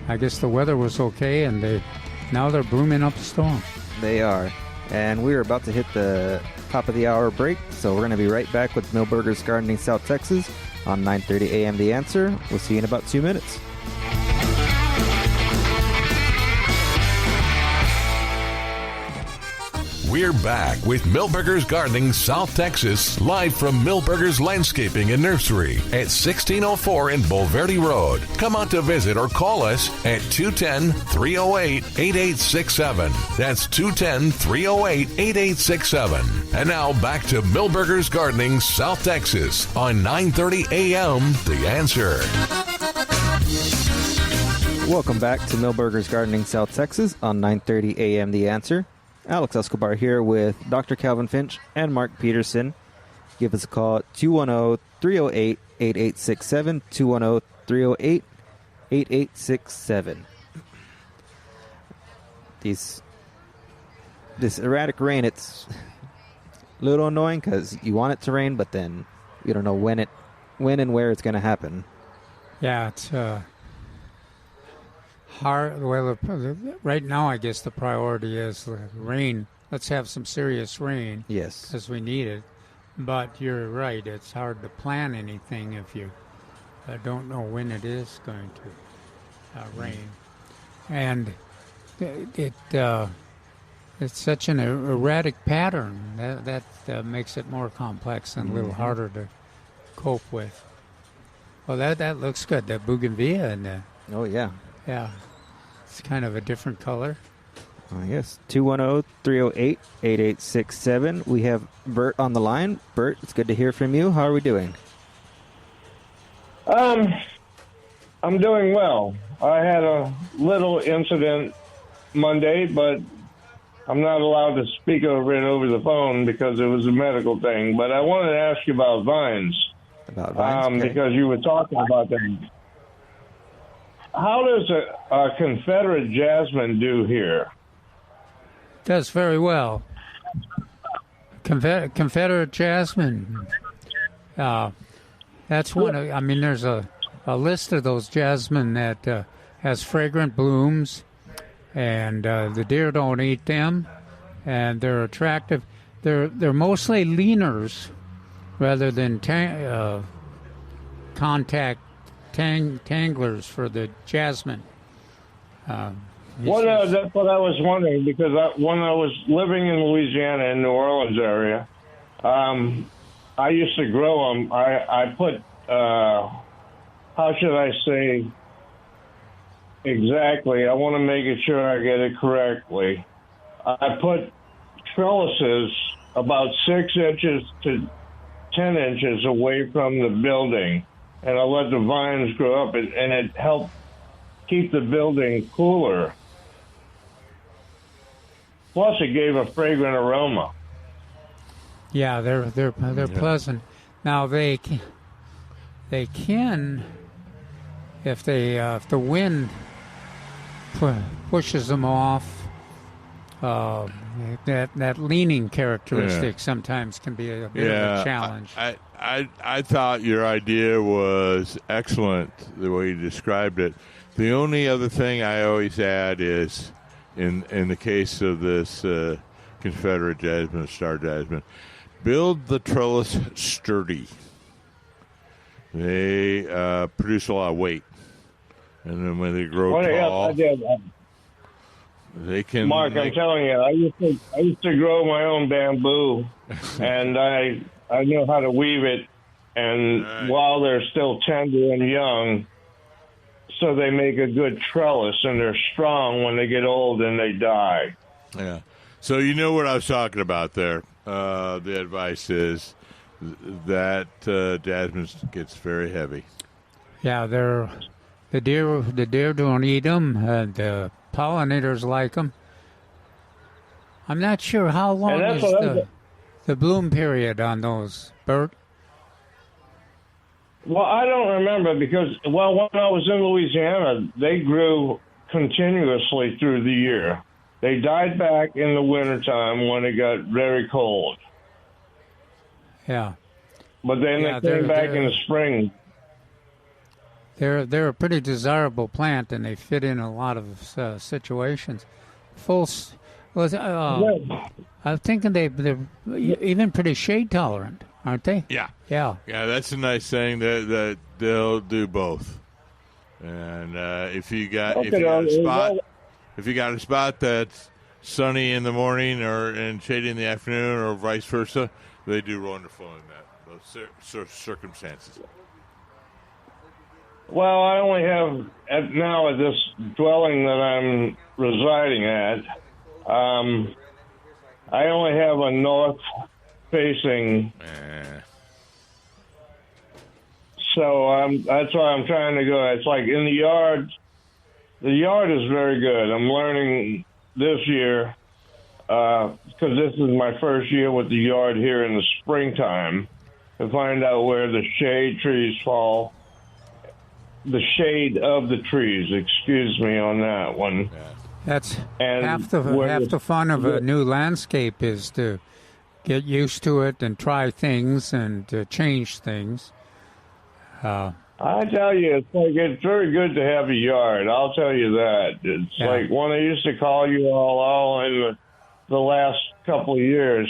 I guess the weather was okay, and now they're blooming up a storm. They are, and we were about to hit the top of the hour break, so we're going to be right back with Millburgers Gardening South Texas on 9:30 a.m. The Answer. We'll see you in about 2 minutes. We're back with Millburgers Gardening South Texas, live from Millburgers Landscaping and Nursery at 1604 in Bulverde Road. Come out to visit or call us at 210-308-8867. That's 210-308-8867. And now back to Millburgers Gardening South Texas on 9:30 a.m. The Answer. Welcome back to Millburgers Gardening South Texas on 9:30 a.m. The Answer. Alex Escobar here with Dr. Calvin Finch and Mark Peterson. Give us a call at 210-308-8867, 210-308-8867. This erratic rain, it's a little annoying because you want it to rain, but then you don't know when and where it's going to happen. Yeah, it's hard. Well, right now, I guess the priority is rain. Let's have some serious rain. Yes. Because we need it. But you're right. It's hard to plan anything if you don't know when it is going to rain. And it's such an erratic pattern that makes it more complex and a little harder to cope with. Well, that looks good. That bougainvillea and oh yeah. Yeah. It's kind of a different color. Yes. 210-308-8867. We have Bert on the line. Bert, it's good to hear from you. How are we doing? I'm doing well. I had a little incident Monday, but I'm not allowed to speak over it over the phone because it was a medical thing. But I wanted to ask you about vines. About vines? Okay. Because you were talking about them. How does a Confederate jasmine do here? Does very well. Confederate jasmine. That's one. There's a list of those jasmine that has fragrant blooms, and the deer don't eat them, and they're attractive. They're mostly leaners rather than contact tanglers for the jasmine. That's what I was wondering, because when I was living in Louisiana, in New Orleans area, I used to grow them. I put, how should I say exactly? I want to make sure I get it correctly. I put trellises about 6 inches to 10 inches away from the building, and I let the vines grow up, and it helped keep the building cooler. Plus, it gave a fragrant aroma. Yeah, they're pleasant. Now they can, if the wind pushes them off, that leaning characteristic sometimes can be a bit of a challenge. I thought your idea was excellent, the way you described it. The only other thing I always add is, in the case of this Confederate jasmine, star jasmine, build the trellis sturdy. They produce a lot of weight, and then when they grow tall, they can. Mark, I'm telling you, I used to grow my own bamboo, and I know how to weave it, and while they're still tender and young, so they make a good trellis, and they're strong when they get old and they die. Yeah. So you know what I was talking about there. The advice is that jasmine gets very heavy. Yeah, the deer don't eat them. The pollinators like them. I'm not sure how long is the bloom period on those, Bert. Well, I don't remember because, when I was in Louisiana, they grew continuously through the year. They died back in the wintertime when it got very cold. Yeah. But then they came back in the spring. They're a pretty desirable plant, and they fit in a lot of situations. I'm thinking they're even pretty shade tolerant, aren't they? Yeah. Yeah. Yeah, that's a nice thing that they'll do both. And if you got a spot that's sunny in the morning and shady in the afternoon, or vice versa, they do wonderful in those circumstances. Well, I only have at this dwelling that I'm residing at. I only have a north-facing. So that's why I'm trying to go. It's like in the yard. The yard is very good. I'm learning this year because this is my first year with the yard here in the springtime to find out where the shade trees fall. The shade of the trees, excuse me on that one. That's half the fun of a new landscape is to get used to it and try things and change things. I tell you, it's very good to have a yard. I'll tell you that. It's like when I used to call you all in the last couple of years,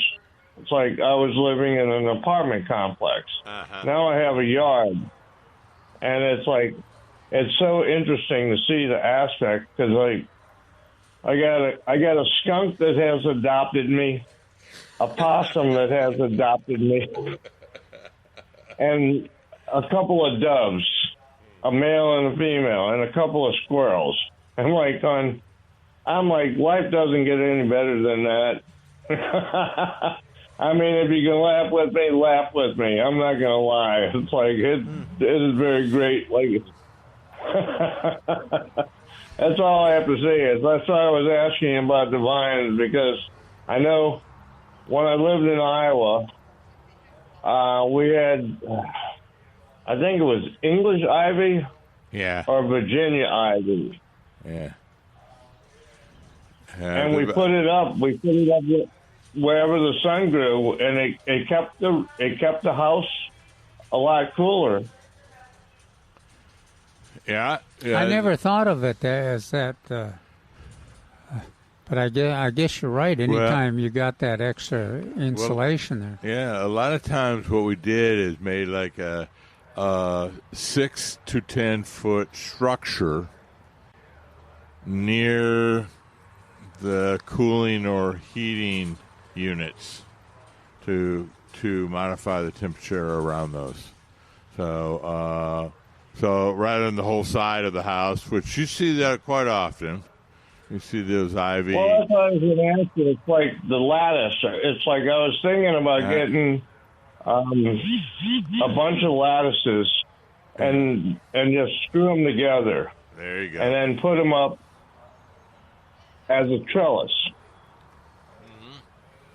it's like I was living in an apartment complex. Now I have a yard. And it's like, it's so interesting to see the aspect because, like, I got a skunk that has adopted me, a possum that has adopted me, and a couple of doves, a male and a female, and a couple of squirrels. I'm like, life doesn't get any better than that. I mean, if you can laugh with me, laugh with me. I'm not gonna lie. It's like it is very great. Like that's all I have to say. That's why I was asking about the vines because I know when I lived in Iowa, we had, I think it was English ivy, or Virginia ivy, and we put it up. We put it up wherever the sun grew, and it kept the house a lot cooler. Yeah. I never thought of it as that, but I guess you're right. Anytime you got that extra insulation there. Yeah, a lot of times what we did is made like a 6 to 10 foot structure near the cooling or heating units to modify the temperature around those. So rather than the whole side of the house, which you see that quite often, you see those ivy. Well, that's what I was going to ask you. It's like the lattice. It's like I was thinking about getting a bunch of lattices and just screw them together. There you go. And then put them up as a trellis.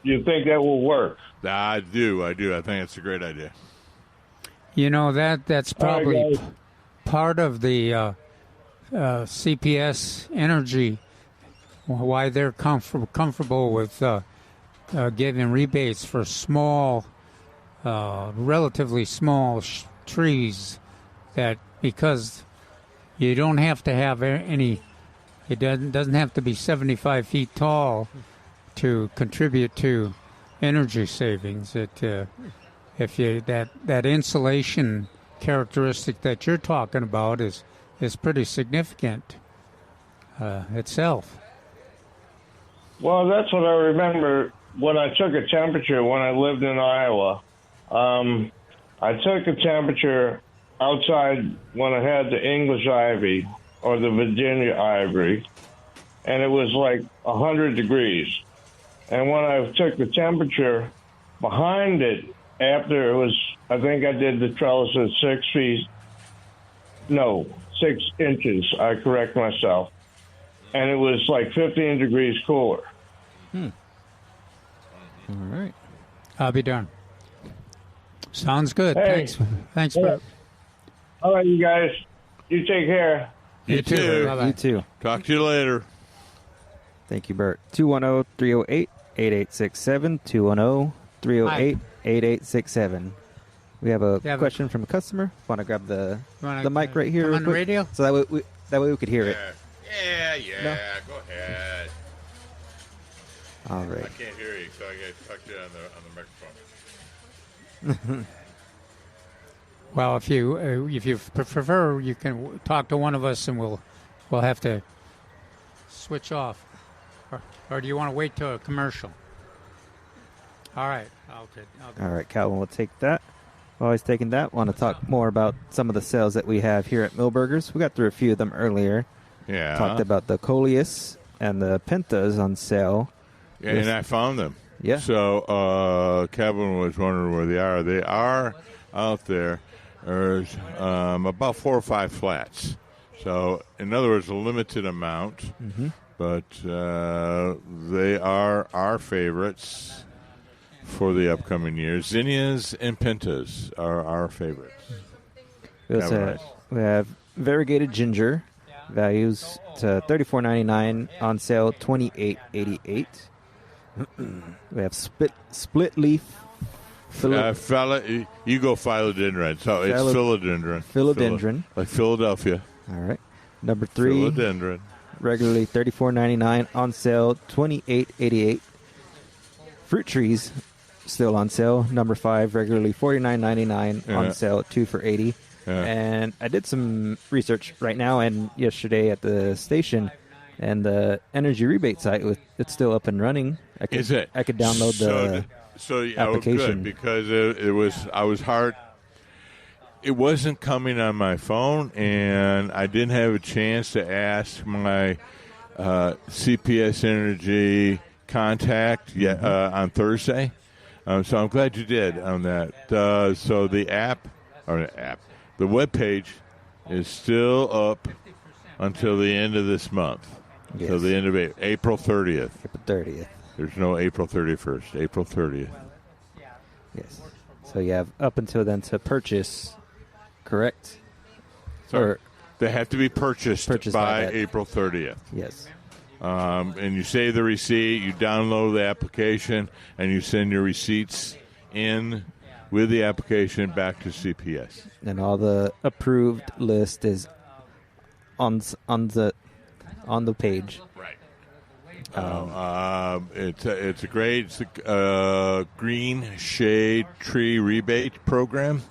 You think that will work? I do. I think it's a great idea. You know, that's probably part of the CPS Energy, why they're comfortable with giving rebates for small, relatively small trees, that because you don't have to have any, it doesn't have to be 75 feet tall to contribute to energy savings. If you that insulation characteristic that you're talking about is pretty significant itself. Well, that's what I remember when I took a temperature when I lived in Iowa. I took a temperature outside when I had the English ivy or the Virginia ivy, and it was like 100 degrees. And when I took the temperature behind it, after it was, I think I did the trellis at 6 inches. I correct myself. And it was like 15 degrees cooler. All right. I'll be darned. Sounds good. Hey. Thanks, Bert. All right, you guys. You take care. You too. Bye-bye. You too. Talk to you later. Thank you, Bert. 210-308-8867. 210-308-8867. We have a question from a customer. Want to grab the mic right here? On the radio? So that way we could hear it. Yeah. No? Go ahead. All right. I can't hear you, so I got to talk to you on the microphone. Well, if you prefer, you can talk to one of us, and we'll have to switch off. Or do you want to wait till a commercial? All right. All right, Calvin will take that. Always taking that. Want to talk more about some of the sales that we have here at Millburgers. We got through a few of them earlier. Yeah. Talked about the Coleus and the Pentas on sale. Yeah, and I found them. Yeah. So Kevin was wondering where they are. They are out there. There's about 4 or 5 flats. So, in other words, a limited amount. Mm-hmm. But they are our favorites for the upcoming years. Zinnias and Pentas are our favorites. We have variegated ginger, values to $34.99, on sale $28.88. We have split leaf. You go philodendron. So it's philodendron. Philodendron. Like Philadelphia. All right. Number 3. Philodendron. Regularly $34.99, on sale $28.88. Fruit trees still on sale. Number 5, regularly $49.99, on sale $2 for $80. Yeah. And I did some research right now and yesterday at the station, and the energy rebate site, it's still up and running. Is it? I could download the application. Good, because it was hard. It wasn't coming on my phone, and I didn't have a chance to ask my CPS Energy contact yet on Thursday. So I'm glad you did on that. So the the web page is still up until the end of this month. Yes. So the end of April 30th. April 30th. There's no April 31st. April 30th. Yes. So you have up until then to purchase, correct? So they have to be purchased by that. April 30th. Yes. And you save the receipt, you download the application, and you send your receipts in with the application back to CPS. And all the approved list is on the page. Right. It's a great green shade tree rebate program,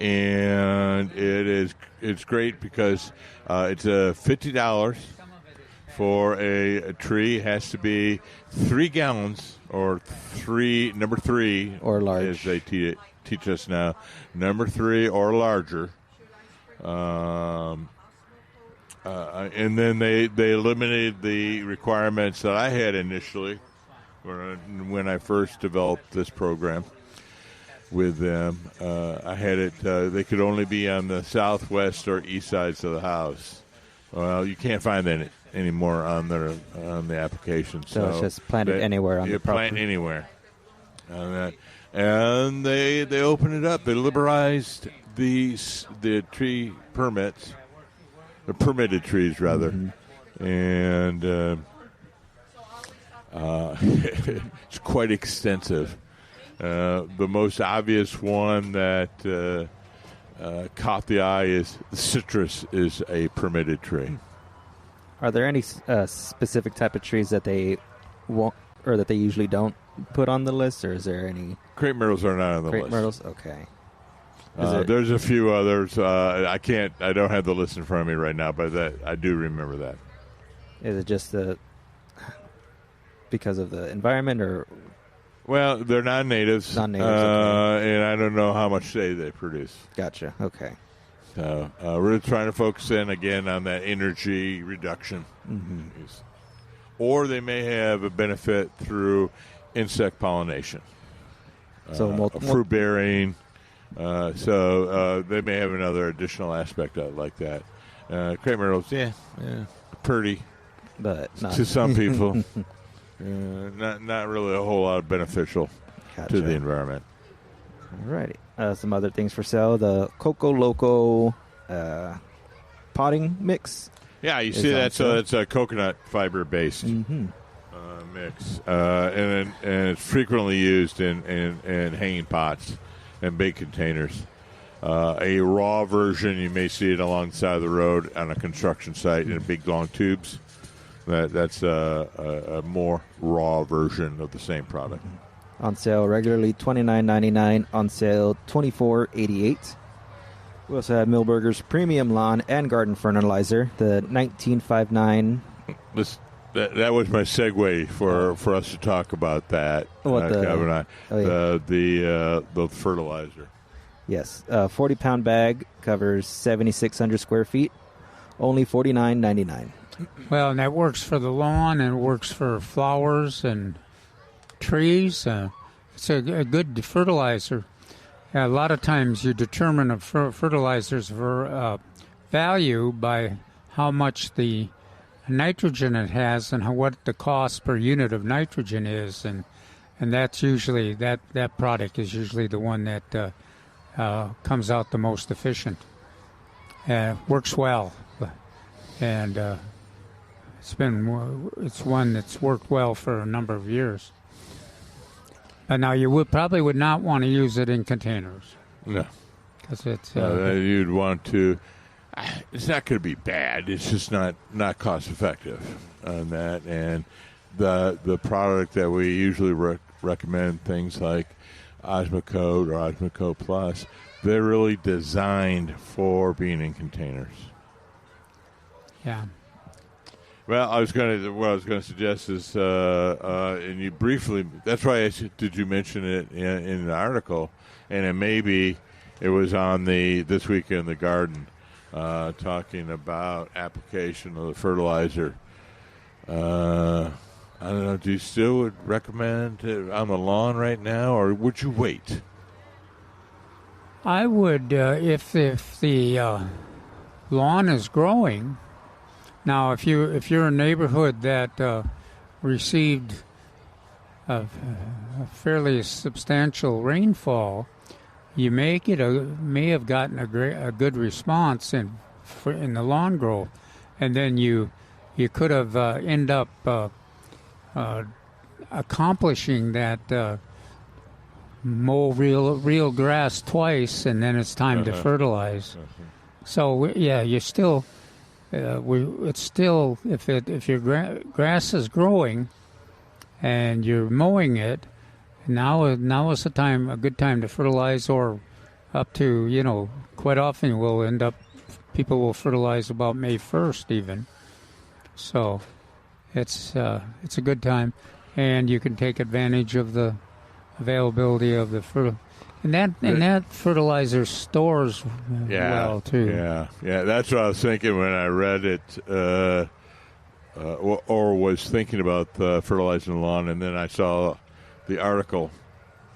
and it's great because it's $50 for a tree. It has to be 3 gallons or number 3 or large, as they teach us now, number 3 or larger. And then they eliminated the requirements that I had initially when I first developed this program with them. I had it, they could only be on the southwest or east sides of the house. Well, you can't find that anymore on the application. So it's just planted anywhere on the property. Plant anywhere. And they opened it up. They liberalized the tree permits. The permitted trees, rather. Mm-hmm. And it's quite extensive. The most obvious one that caught the eye is citrus is a permitted tree. Are there any specific type of trees that they won't, or that they usually don't put on the list, or is there any? Crepe myrtles are not on the list. Crepe myrtles, okay. There's a few others. I don't have the list in front of me right now, but I do remember that. Is it just because of the environment, or? Well, they're non-natives. Non-natives, okay. And I don't know how much shade they produce. Gotcha. Okay. So we're trying to focus in again on that energy reduction. Mm-hmm. Or they may have a benefit through insect pollination. So fruit bearing. So they may have another additional aspect of it like that. Crepe myrtles, yeah, pretty, but not. To some people, not really a whole lot beneficial to the environment. All righty. Some other things for sale: the Coco Loco potting mix. Yeah, you see that? So it's a coconut fiber based mix, and it's frequently used in hanging pots and big containers. A raw version, you may see it alongside the road on a construction site in big long tubes. That's a more raw version of the same product. On sale regularly $29.99. On sale $24.88. We also have Millburgers Premium Lawn and Garden Fertilizer, the 1959. That was my segue for us to talk about that. Kevin and I. The fertilizer. Yes, a 40-pound bag covers 7,600 square feet, only $49.99. Well, and that works for the lawn and it works for flowers and trees. It's a good fertilizer. A lot of times you determine a fertilizer's value by how much the nitrogen it has and what the cost per unit of nitrogen is, and that's usually that product is usually the one that comes out the most efficient. Works well, and it's one that's worked well for a number of years. Now you probably would not want to use it in containers. No, because it's you'd want to. It's not going to be bad. It's just not cost effective on that. And the product that we usually recommend, things like Osmocote or Osmocote Plus, they're really designed for being in containers. Yeah. Well, what I was going to suggest is, and you briefly. That's why did you mention it in the article? And it was on This Week in the Garden, talking about application of the fertilizer. I don't know. Do you still would recommend it on the lawn right now, or would you wait? I would if the lawn is growing. Now, if you're a neighborhood that received a fairly substantial rainfall, you may have gotten a good response in the lawn growth, and then you could have end up accomplishing that mow real grass twice, and then it's time to fertilize. So yeah, you still. It's still if your grass is growing and you're mowing it, now is a good time to fertilize, or up to quite often people will fertilize about May 1st even. So it's a good time, and you can take advantage of the availability of the fertilizer. And that fertilizer stores well, too. Yeah, that's what I was thinking when I read it, or was thinking about fertilizing the lawn, and then I saw the article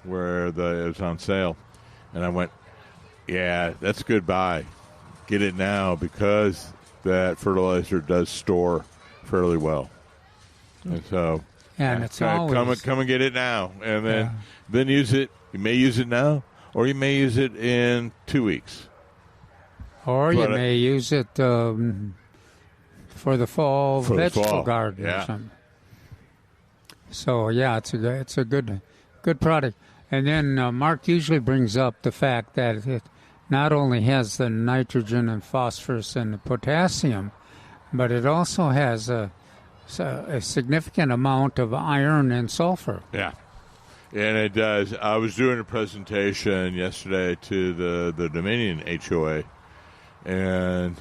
where it was on sale, and I went, yeah, that's a good buy. Get it now, because that fertilizer does store fairly well. And so and it's always... Come and get it now, and then use it. You may use it now, or you may use it in 2 weeks. Or you may use it for the fall vegetable garden or something. So, yeah, it's a good product. And then Mark usually brings up the fact that it not only has the nitrogen and phosphorus and the potassium, but it also has a significant amount of iron and sulfur. Yeah. And it does. I was doing a presentation yesterday to the Dominion HOA, and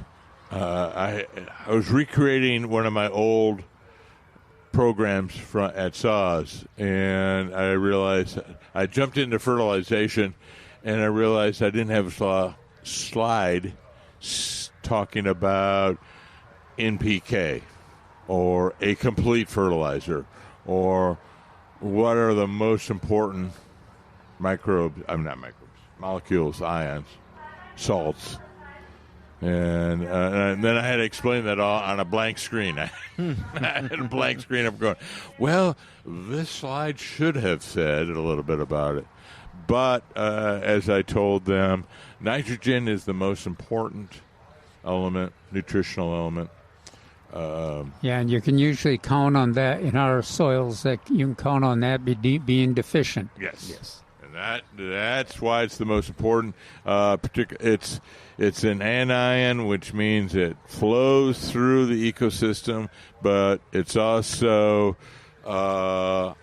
I was recreating one of my old programs at SAWS, and I realized I jumped into fertilization, and I realized I didn't have a slide talking about NPK or a complete fertilizer or what are the most important molecules, ions, salts. And then I had to explain that all on a blank screen. I had a blank screen. I'm going, well, this slide should have said a little bit about it. But as I told them, nitrogen is the most important element, nutritional element. And you can usually count on that in our soils, that you can count on that being deficient. Yes. And That's why it's the most important. It's an anion, which means it flows through the ecosystem, but it's also hot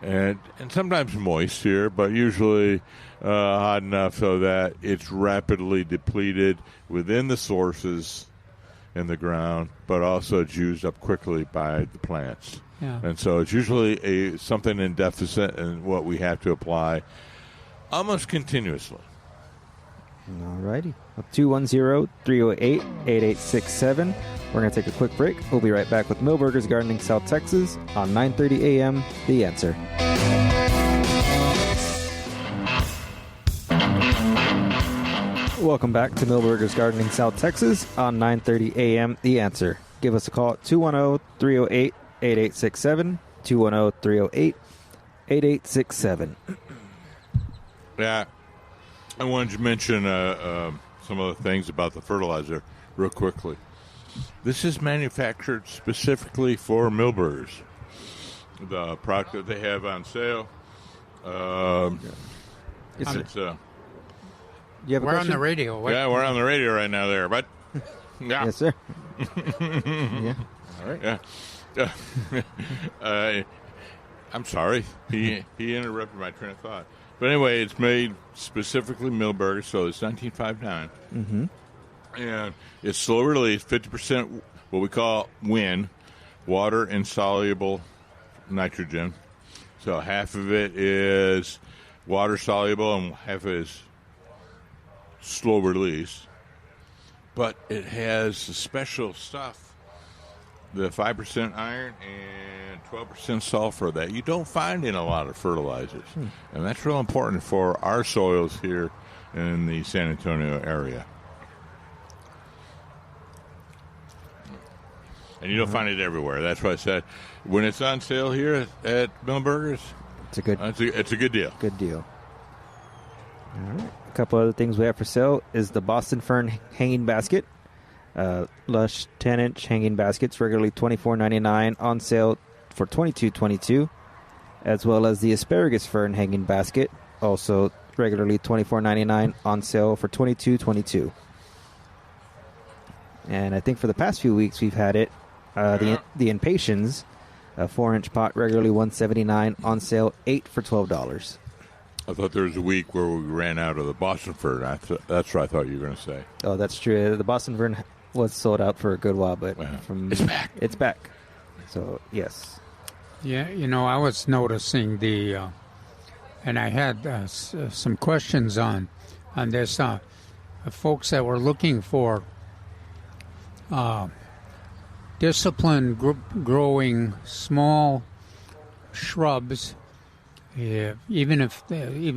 and sometimes moist here, but usually hot enough so that it's rapidly depleted within the sources in the ground, but also it's used up quickly by the plants. Yeah. And so it's usually something in deficit and what we have to apply almost continuously. All righty. 210-308-8867. We're going to take a quick break. We'll be right back with Millburgers Gardening South Texas on 9:30 a.m. The Answer. Welcome back to Millburgers Gardening South Texas on 9:30 a.m. The Answer. Give us a call at 210-308-8867. 210-308-8867. Yeah. I wanted to mention some of the things about the fertilizer real quickly. This is manufactured specifically for Millburgers. The product that they have on sale. We're on the radio. What? Yeah, we're on the radio right now there, but yeah. Yes, sir. Yeah. All right. Yeah. I'm sorry. He interrupted my train of thought. But anyway, it's made specifically Millburgers, so it's 1959. Mm-hmm. And it's slow release, 50% what we call WIN, water insoluble nitrogen. So half of it is water soluble and half is slow release. But it has special stuff, the 5% iron and 12% sulfur that you don't find in a lot of fertilizers. And that's real important for our soils here in the San Antonio area. And you don't find it everywhere. That's why I said when it's on sale here at Millburgers, it's a good deal. Good deal. All right. A couple other things we have for sale is the Boston Fern hanging basket. Lush 10-inch hanging baskets, regularly $24.99, on sale for $22.22, as well as the asparagus fern hanging basket, also regularly $24.99, on sale for $22.22. And I think for the past few weeks we've had it, the Impatiens, a 4-inch pot, regularly $179, on sale $8 for $12. I thought there was a week where we ran out of the Boston Fern. That's what I thought you were going to say. Oh, that's true. The Boston Fern was sold out for a good while, but it's back. It's back. So, yes. Yeah, I was noticing and I had some questions on this. Folks that were looking for disciplined growing small shrubs, even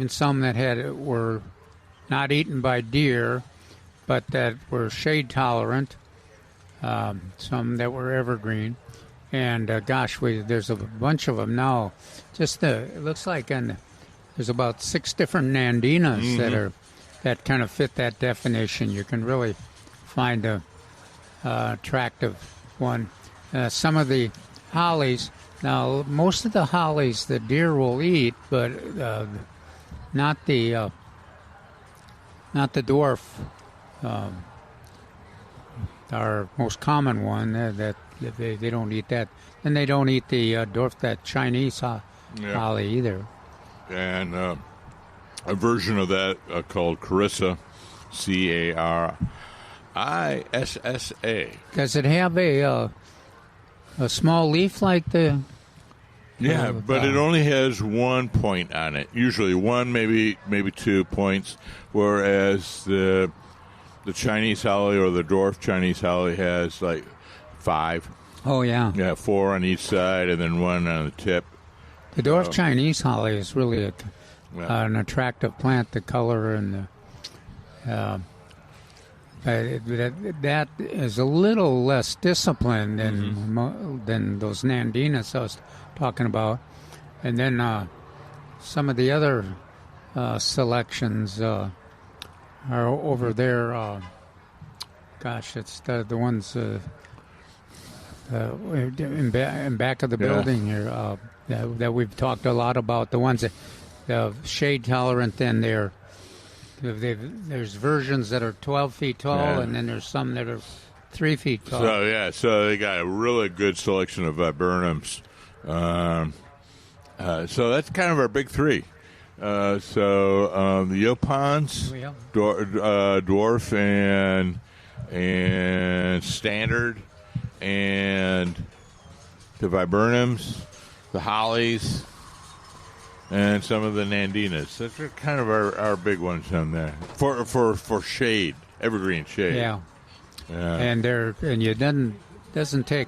some that were not eaten by deer, but that were shade tolerant, some that were evergreen, and there's a bunch of them now. It looks like there's about 6 different nandinas that kind of fit that definition. You can really find a attractive one. Some of the hollies. Now, most of the hollies the deer will eat, but not the dwarf. Our most common one that they don't eat that, and they don't eat the dwarf, that Chinese holly either. And a version of that called Carissa, Carissa. Does it have a small leaf like the? Yeah, but it only has 1 point on it. Usually one, maybe 2 points, whereas the Chinese holly or the dwarf Chinese holly has like 5. Oh, yeah. Yeah, 4 on each side and then 1 on the tip. The dwarf Chinese holly is really an attractive plant, the color and that is a little less disciplined than those nandinas I was talking about. And then some of the other selections are over there. It's the ones in back of the building here that we've talked a lot about. The ones the shade tolerant, then there's versions that are 12 feet tall, and then there's some that are 3 feet tall. So they got a really good selection of viburnums. So that's kind of our big three. The Yopons, dwarf and standard, and the viburnums, the hollies, and some of the nandinas. Those are kind of our big ones down there for shade, evergreen shade. Yeah. And it doesn't take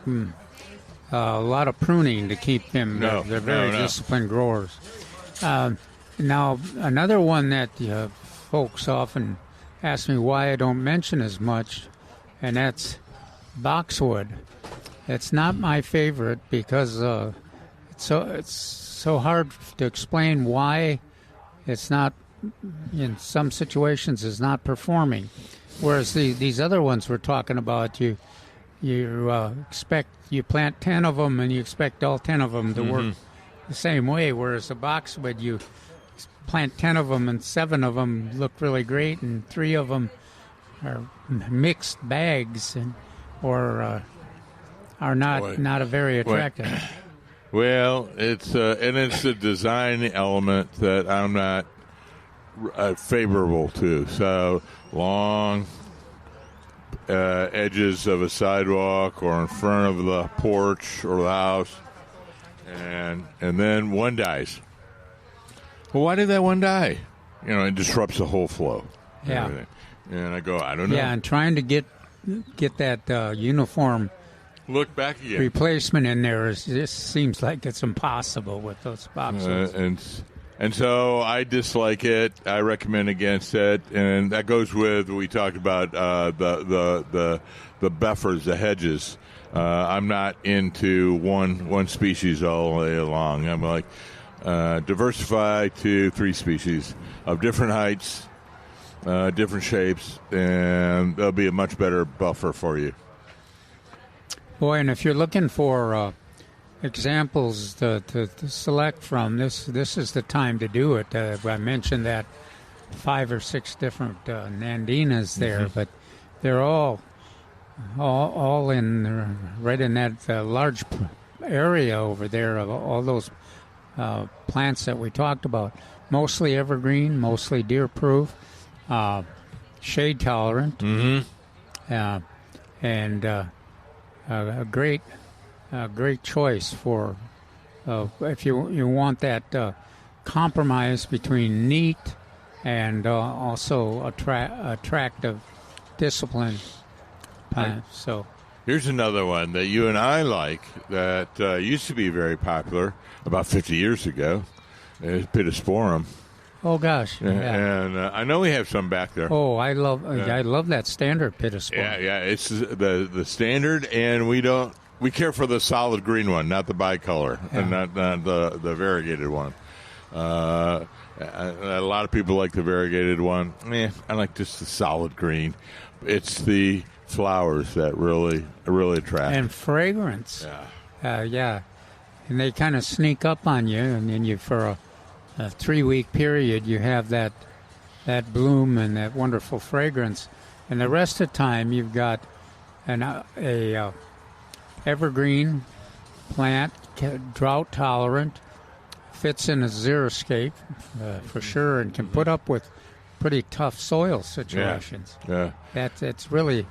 a lot of pruning to keep them. They're very disciplined growers. Now, another one that folks often ask me why I don't mention as much, and that's boxwood. It's not my favorite because it's so hard to explain why it's not, in some situations, is not performing. Whereas these other ones we're talking about, you plant 10 of them and you expect all 10 of them to work the same way. Whereas the boxwood, you plant 10 of them and 7 of them look really great, and 3 of them are mixed bags or are not a very attractive. Well, it's a design element that I'm not favorable to. So long edges of a sidewalk or in front of the porch or the house, and then one dies. Well, why did that one die? It disrupts the whole flow. Yeah. And I go, I don't know. Yeah, and trying to get that uniform look back again replacement in there just seems like it's impossible with those boxes. And so I dislike it. I recommend against it, and that goes with we talked about the buffers, the hedges. I'm not into one species all the way along. I'm like diversify to 3 species of different heights, different shapes, and they'll be a much better buffer for you. Boy, and if you're looking for examples to select from, this is the time to do it. I mentioned that 5 or 6 different nandinas there, but they're all in right in that large area over there of all those plants that we talked about. Mostly evergreen, mostly deer-proof, shade tolerant, and a great choice for if you want that compromise between neat and also attractive discipline. So here's another one that you and I like that used to be very popular about 50 years ago. Is Peterson. Oh gosh! Yeah. And I know we have some back there. Oh, I love that standard Peterson. Yeah, it's the standard, and we care for the solid green one, not the bicolor, and not the variegated one. A lot of people like the variegated one. I like just the solid green. It's the flowers that really attract. And fragrance. Yeah. And they kind of sneak up on you, and then you for a 3-week period you have that bloom and that wonderful fragrance, and the rest of the time you've got a evergreen plant, drought tolerant, fits in a xeriscape for sure, and can put up with pretty tough soil situations. It's really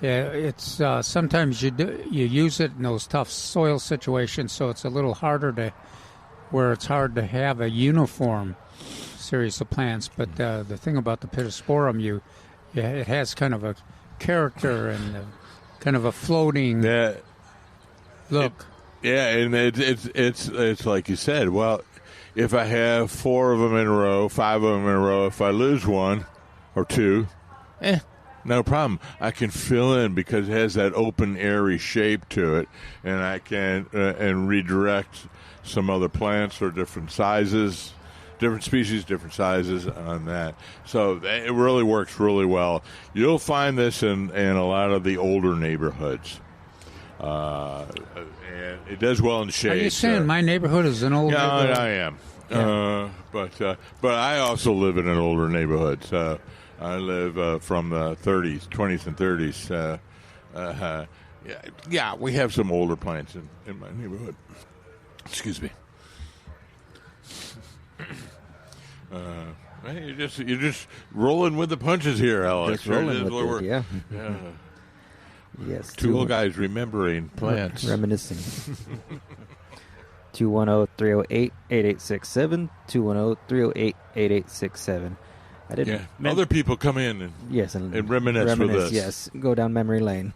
it's sometimes you use it in those tough soil situations, so it's a little harder where it's hard to have a uniform series of plants. But the thing about the Pittosporum, it has kind of a character and kind of a floating look. And it's like you said. Well, if I have 4 of them in a row, 5 of them in a row, if I lose 1 or 2, no problem. I can fill in because it has that open, airy shape to it, and I can and redirect some other plants or different sizes, different species, different sizes on that. So it really works really well. You'll find this in a lot of the older neighborhoods. And it does well in shade. Are you saying my neighborhood is an old neighborhood? I am. But I also live in an older neighborhood. So I live from the 20s and 30s. Yeah, we have some older plants in my neighborhood. Excuse me. You're just rolling with the punches here, Alex. Just rolling with it, yeah. Yes. Two old guys remembering plants. Reminiscing. 210-308-8867. 210-308-8867. I didn't. Yeah. Other people come in and reminisce with us. Yes, go down memory lane.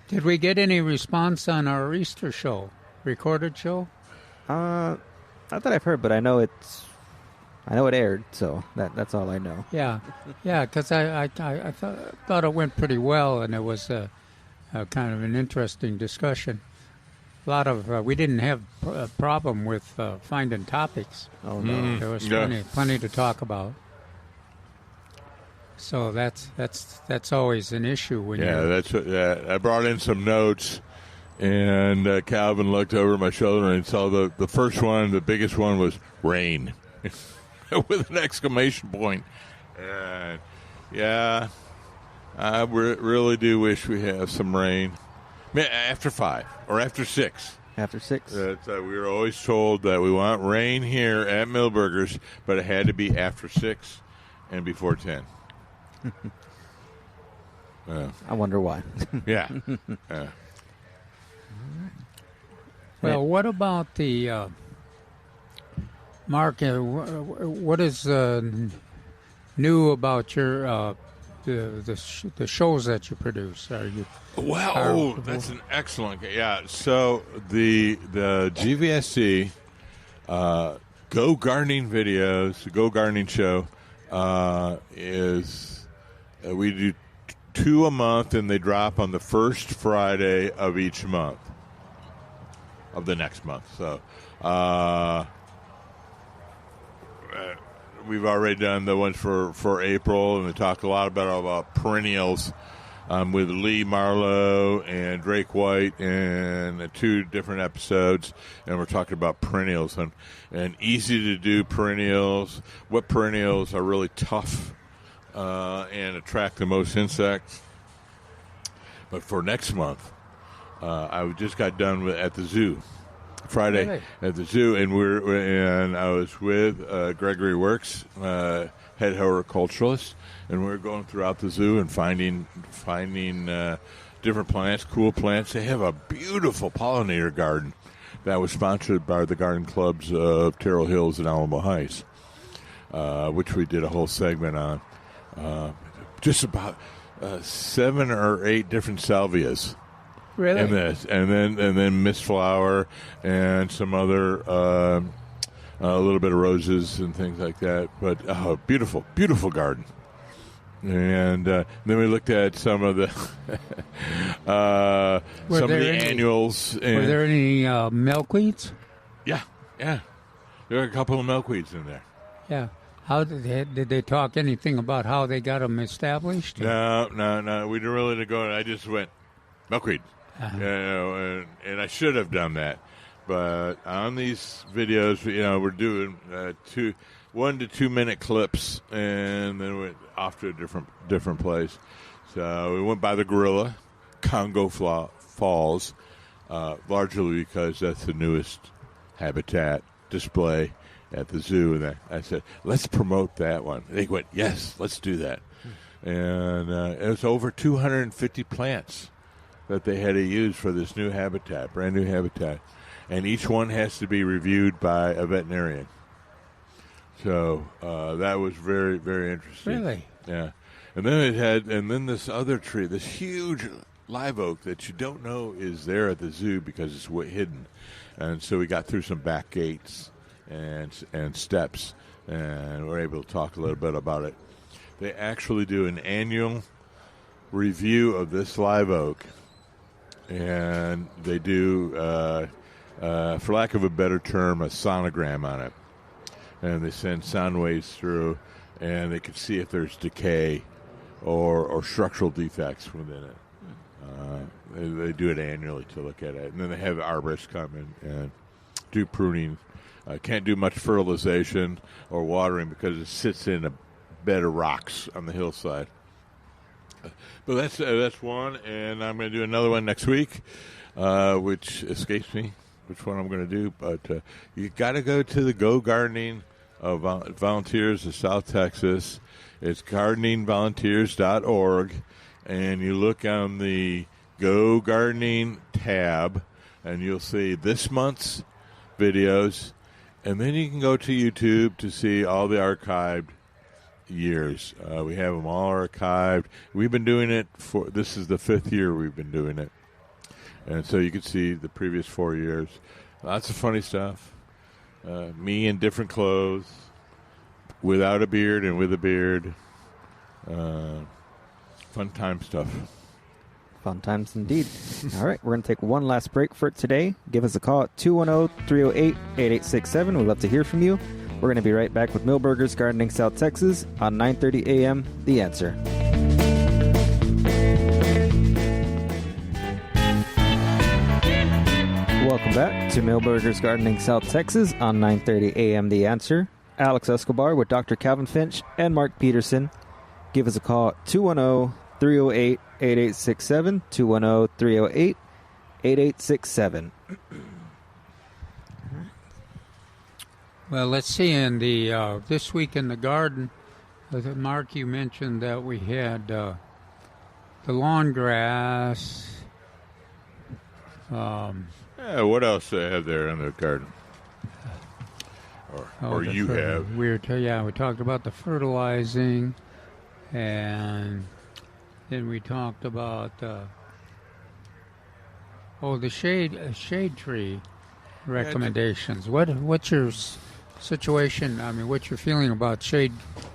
Did we get any response on our Easter show, recorded show? Not that I've heard, but I know it aired, so that's all I know. Yeah, because I thought it went pretty well, and it was a kind of an interesting discussion. A lot of we didn't have a problem with finding topics. Oh no, there was plenty to talk about. So that's always an issue when I brought in some notes, and Calvin looked over my shoulder and saw the first one, the biggest one was rain, with an exclamation point. And I really do wish we have some rain. After 5 or after 6. After 6. We were always told that we want rain here at Millburgers, but it had to be after 6 and before 10. I wonder why. Yeah. Well, what about the Mark? What is new about your the shows that you produce? That's an excellent. Yeah. So the GVSC Go Gardening videos, the Go Gardening show is. We do 2 a month, and they drop on the first Friday of each month, of the next month. So we've already done the ones for April, and we talk a lot about perennials with Lee Marlowe and Drake White in 2 different episodes, and we're talking about perennials and easy to do perennials, what perennials are really tough and attract the most insects. But for next month, I just got done at the zoo Friday at the zoo, and I was with Gregory Works, head horticulturalist, and we were going throughout the zoo and finding different plants, cool plants. They have a beautiful pollinator garden that was sponsored by the garden clubs of Terrell Hills and Alamo Heights, which we did a whole segment on. Just about 7 or 8 different salvias. Really? In this, and then mist flower and some other a little bit of roses and things like that. But beautiful, beautiful garden. And then we looked at some of the annuals. And were there any milkweeds? Yeah. There are a couple of milkweeds in there. Yeah. How did they talk anything about how they got them established? No. We didn't really go. I just went milkweed, and I should have done that. But on these videos, we're doing 1 to 2 minute clips, and then went off to a different place. So we went by the gorilla, Congo Falls, largely because that's the newest habitat display at the zoo, and I said, let's promote that one. They went, yes, let's do that. And it was over 250 plants that they had to use for this new habitat, brand new habitat. And each one has to be reviewed by a veterinarian. So that was very, very interesting. Really? Yeah. And then this other tree, this huge live oak that you don't know is there at the zoo because it's hidden. And so we got through some back gates and steps, and we're able to talk a little bit about it. They actually do an annual review of this live oak, and they do, for lack of a better term, a sonogram on it. And they send sound waves through, and they can see if there's decay or structural defects within it. They do it annually to look at it. And then they have arborists come and do pruning Can't do much fertilization or watering because it sits in a bed of rocks on the hillside. But that's one, and I'm going to do another one next week, which escapes me which one I'm going to do. But you got to go to the Go Gardening Volunteers of South Texas. It's gardeningvolunteers.org, and you look on the Go Gardening tab, and you'll see this month's videos, and then you can go to YouTube to see all the archived years. We have them all archived. We've been doing it this is the 5th year we've been doing it. And so you can see the previous 4 years. Lots of funny stuff. Me in different clothes, without a beard and with a beard. Fun time stuff. Fun times indeed. All right, we're going to take one last break for today. Give us a call at 210-308-8867. We'd love to hear from you. We're going to be right back with Millburgers Gardening South Texas on 9:30 a.m. The Answer. Welcome back to Millburgers Gardening South Texas on 9:30 a.m. The Answer. Alex Escobar with Dr. Calvin Finch and Mark Peterson. Give us a call at 210-308-8867, 210-308-8867. Well, let's see. In the this week in the garden, Mark, you mentioned that we had the lawn grass. What else do they have there in the garden? Or you have? We talked about the fertilizing, and then we talked about the shade tree recommendations. What's your situation? I mean, what's your feeling about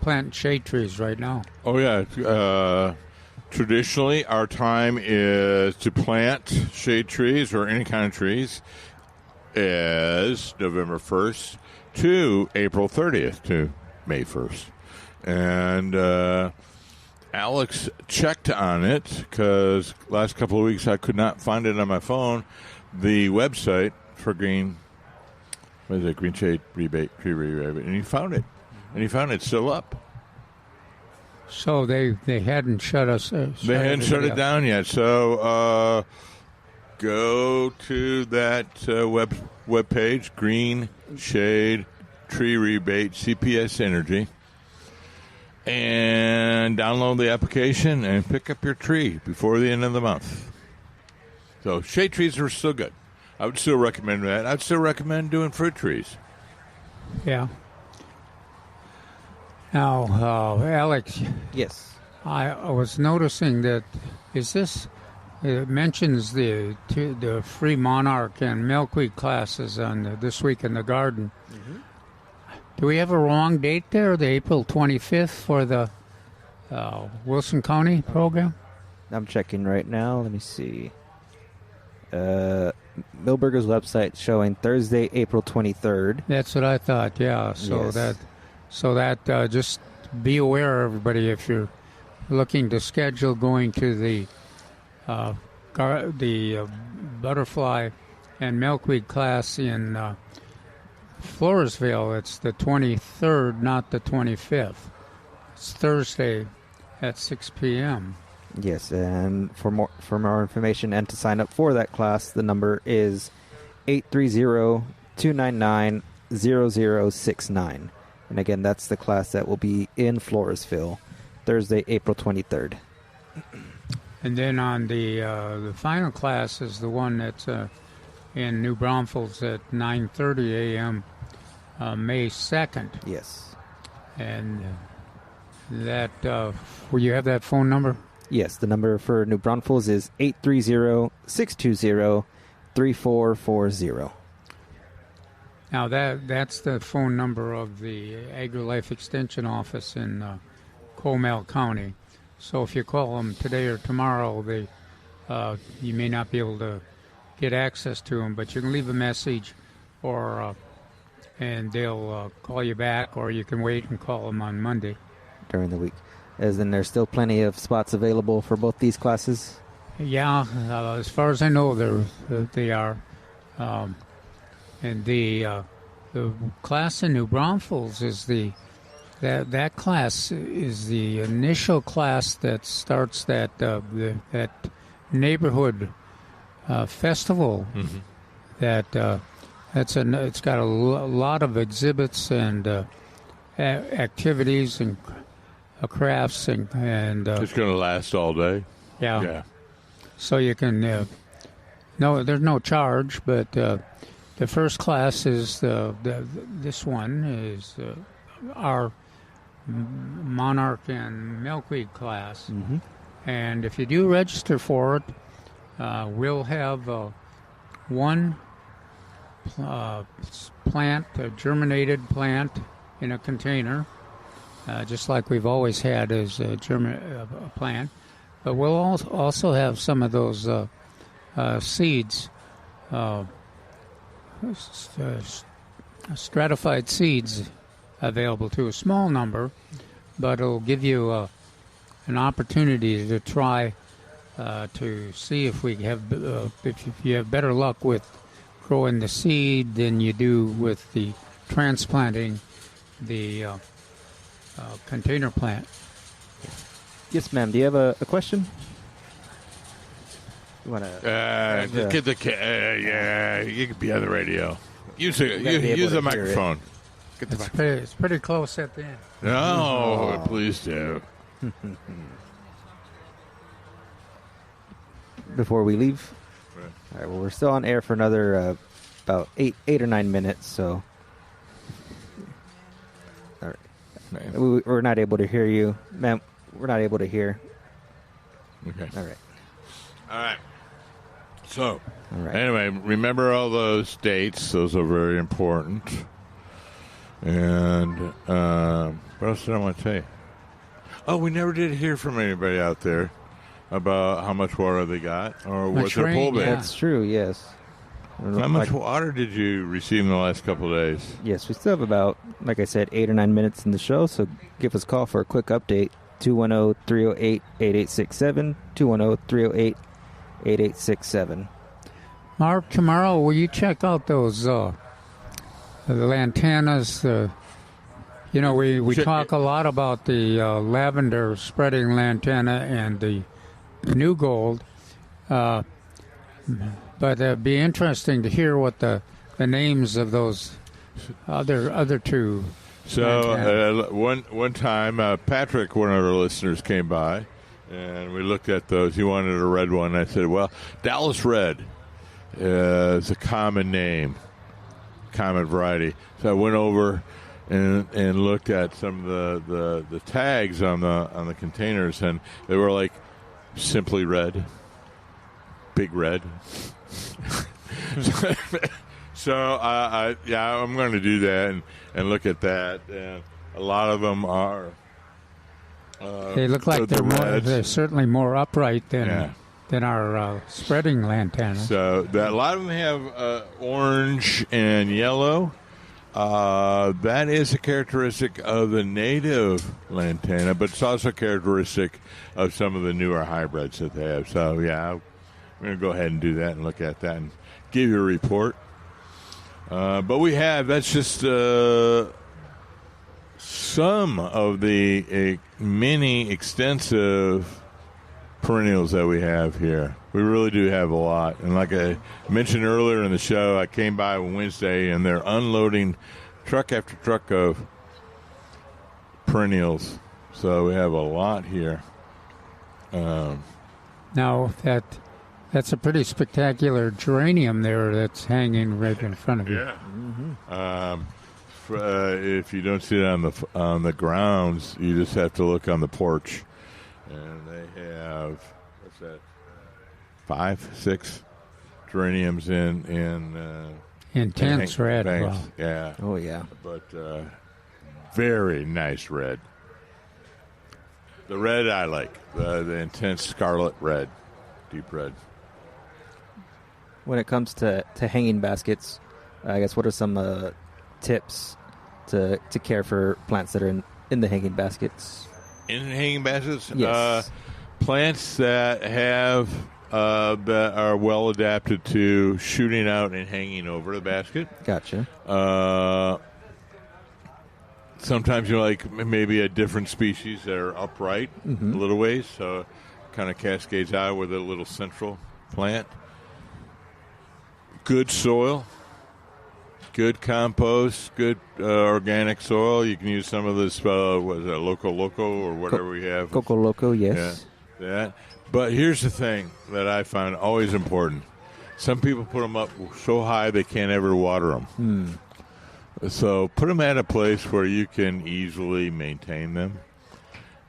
planting shade trees right now? Oh yeah. Traditionally, our time is to plant shade trees or any kind of trees is November 1st to April 30th to May 1st. And Alex checked on it because last couple of weeks I could not find it on my phone. The website for Green Shade Rebate, Tree Rebate, and he found it. And he found it still up. So they hadn't shut us. They hadn't shut it down yet. So go to that web page, Green Shade Tree Rebate CPS Energy, and download the application and pick up your tree before the end of the month. So shade trees are still good. I would still recommend that. I'd still recommend doing fruit trees. Yeah. Now, Alex. Yes. I was noticing that it mentions the free monarch and milkweed classes on This Week in the Garden. Mm-hmm. Do we have a wrong date there? The April 25th for the Wilson County program? I'm checking right now. Let me see. Millburgers website showing Thursday, April 23rd. That's what I thought. Yeah. So yes. that just be aware, everybody, if you're looking to schedule going to the butterfly and milkweed class in Floresville, it's the 23rd, not the 25th. It's Thursday at 6 p.m. Yes, and for more information and to sign up for that class, the number is 830-299-0069. And again, that's the class that will be in Floresville, Thursday, April 23rd. And then on the final class is the one that's in New Braunfels at 9:30 a.m. May 2nd. Yes. And that, will you have that phone number? Yes, the number for New Braunfels is 830-620-3440. Now, that's the phone number of the AgriLife Extension Office in Comal County. So if you call them today or tomorrow, you may not be able to get access to them, but you can leave a message and they'll call you back, or you can wait and call them on Monday. During the week. As in, there's still plenty of spots available for both these classes? Yeah, as far as I know, they are. And the the class in New Braunfels is that class is the initial class that starts that neighborhood festival. Mm-hmm. It's got a lot of exhibits and activities and crafts and it's going to last all day. Yeah. So you can there's no charge, but the first class is this one is our Monarch and Milkweed class, and if you do register for it, we'll have one plant, a germinated plant, in a container, just like we've always had as a plant. But we'll also have some of those seeds, stratified seeds, available to a small number, but it'll give you an opportunity to try to see if if you have better luck with growing the seed than you do with the transplanting the container plant. Yes, ma'am. Do you have a question? You want to get the you can be on the radio. Use the microphone. It's pretty close at the end. No, please do. Before we leave, right. All right. Well, we're still on air for another about eight or 9 minutes. So, all right. We're not able to hear you, ma'am. We're not able to hear. Okay. All right. So, anyway, remember all those dates. Those are very important. And what else did I want to tell you? Oh, we never did hear from anybody out there about how much water they got or what their pull been. That's true, yes. How much water did you receive in the last couple of days? Yes, we still have about, like I said, 8 or 9 minutes in the show, so give us a call for a quick update. 210-308-8867, 210-308-8867. Mark, tomorrow will you check out those the lantanas? We talk a lot about the lavender spreading lantana and the new gold, but it'd be interesting to hear what the names of those other two. So one time, Patrick, one of our listeners, came by, and we looked at those. He wanted a red one. I said, well, Dallas Red is a common name, common variety. So I went over and looked at some of the tags on the containers, and they were like Simply Red, Big Red. So I'm going to do that and look at that. And a lot of them are. They look like they're certainly more upright than our spreading lantana. So a lot of them have orange and yellow. That is a characteristic of the native lantana, but it's also characteristic of some of the newer hybrids that they have. So, I'm going to go ahead and do that and look at that and give you a report. But that's just some of the many extensive perennials that we have here. We really do have a lot. And like I mentioned earlier in the show, I came by Wednesday, and they're unloading truck after truck of perennials. So we have a lot here. Now, that's a pretty spectacular geranium there that's hanging right in front of you. Yeah. Mm-hmm. If you don't see it on the grounds, you just have to look on the porch. And they have, what's that, 5, 6 geraniums in intense red. Banks. Wow. Yeah. Oh, yeah. But very nice red. The red I like, the intense scarlet red, deep red. When it comes to hanging baskets, I guess what are some tips to care for plants that are in the hanging baskets? In hanging baskets? Yes. Plants that have that are well adapted to shooting out and hanging over the basket. Gotcha. Sometimes you like maybe a different species that are upright a little ways, so kind of cascades out with a little central plant. Good soil, good compost, good organic soil. You can use some of this, what is it, Loco or whatever we have. Coco Loco, yes. Yeah, that. But here's the thing that I find always important. Some people put them up so high they can't ever water them. So put them at a place where you can easily maintain them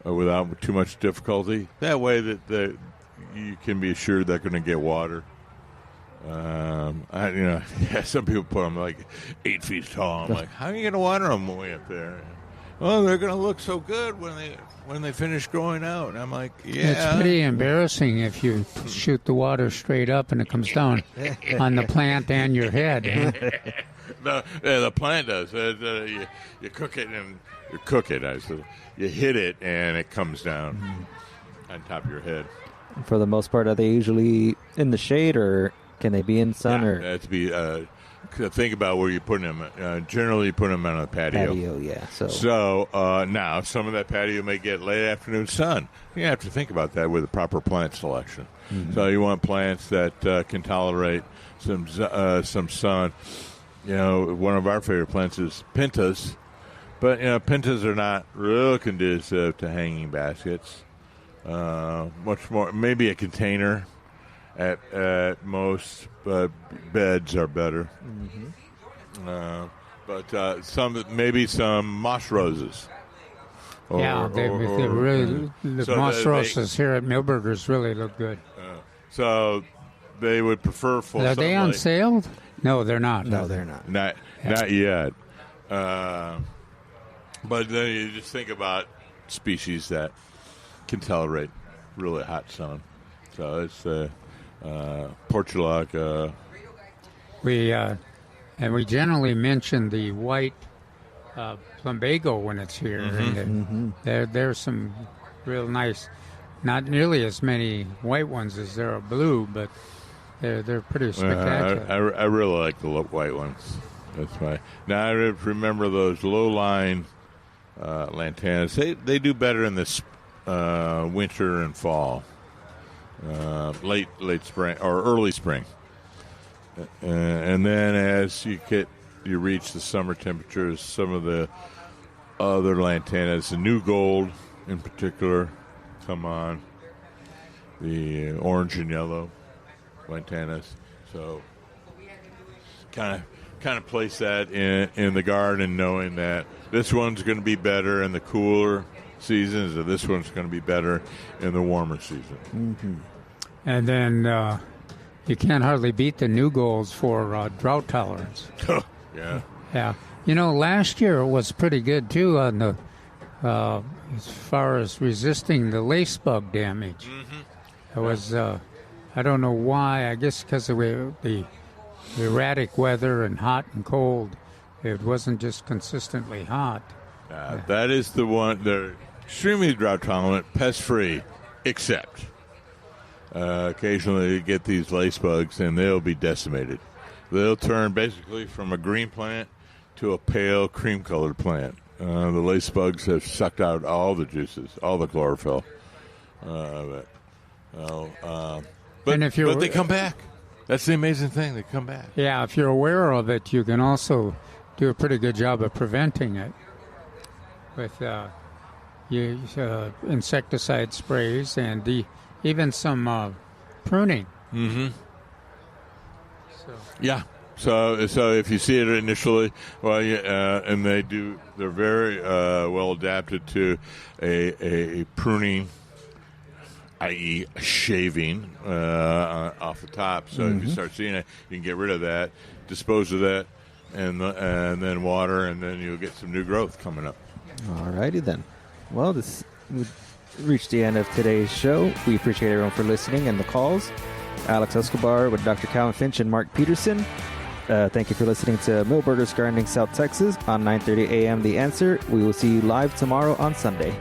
without too much difficulty. That way that you can be assured they're going to get water. Some people put them like 8 feet tall. I'm like, how are you going to water them way up there? Oh, they're going to look so good when they finish growing out. And I'm like, yeah. It's pretty embarrassing if you shoot the water straight up and it comes down on the plant and your head. The plant does. You cook it and you hit it and it comes down on top of your head. For the most part, are they usually in the shade or can they be in sun? Yeah, or that's be. Think about where you put them. Generally, you put them on a patio. Yeah. So now, some of that patio may get late afternoon sun. You have to think about that with the proper plant selection. So you want plants that can tolerate some sun. One of our favorite plants is pintas, but pintas are not real conducive to hanging baskets. Much more, maybe a container at most, but beds are better. But some moss roses. The moss roses here at Milberger's really look good. So they would prefer full sunlight. Are they on sale? No, they're not. No, they're not. Not yet. But then you just think about species that can tolerate really hot sun. So it's portulaca. We generally mention the white plumbago when it's here. And there's some real nice, not nearly as many white ones as there are blue, but they're pretty spectacular. I really like the white ones. That's why. Now I remember those low-lying lantanas. They do better in this winter and fall, late spring or early spring, and then as you reach the summer temperatures, some of the other lantanas, the new gold in particular, come on. The orange and yellow lantanas. So kind of place that in the garden, knowing that this one's going to be better in the cooler seasons, or this one's going to be better in the warmer season. And then you can't hardly beat the new golds for drought tolerance. Yeah. Last year it was pretty good too on the as far as resisting the lace bug damage. It was I don't know why. I guess because of the erratic weather and hot and cold, it wasn't just consistently hot. That is the one. They're extremely drought tolerant, pest free, except occasionally you get these lace bugs and they'll be decimated. They'll turn basically from a green plant to a pale cream colored plant. The lace bugs have sucked out all the juices, all the chlorophyll. But they come back. That's the amazing thing. They come back. Yeah, if you're aware of it, you can also do a pretty good job of preventing it with insecticide sprays and even some pruning. Yeah. So if you see it initially, and they're very well adapted to a pruning, i.e. shaving off the top. So if you start seeing it, you can get rid of that, dispose of that, and then water, and then you'll get some new growth coming up. All righty then. Well, we've reached the end of today's show. We appreciate everyone for listening and the calls. Alex Escobar with Dr. Calvin Finch and Mark Peterson. Thank you for listening to Milberger's Gardening South Texas on 9:30 a.m. The Answer. We will see you live tomorrow on Sunday.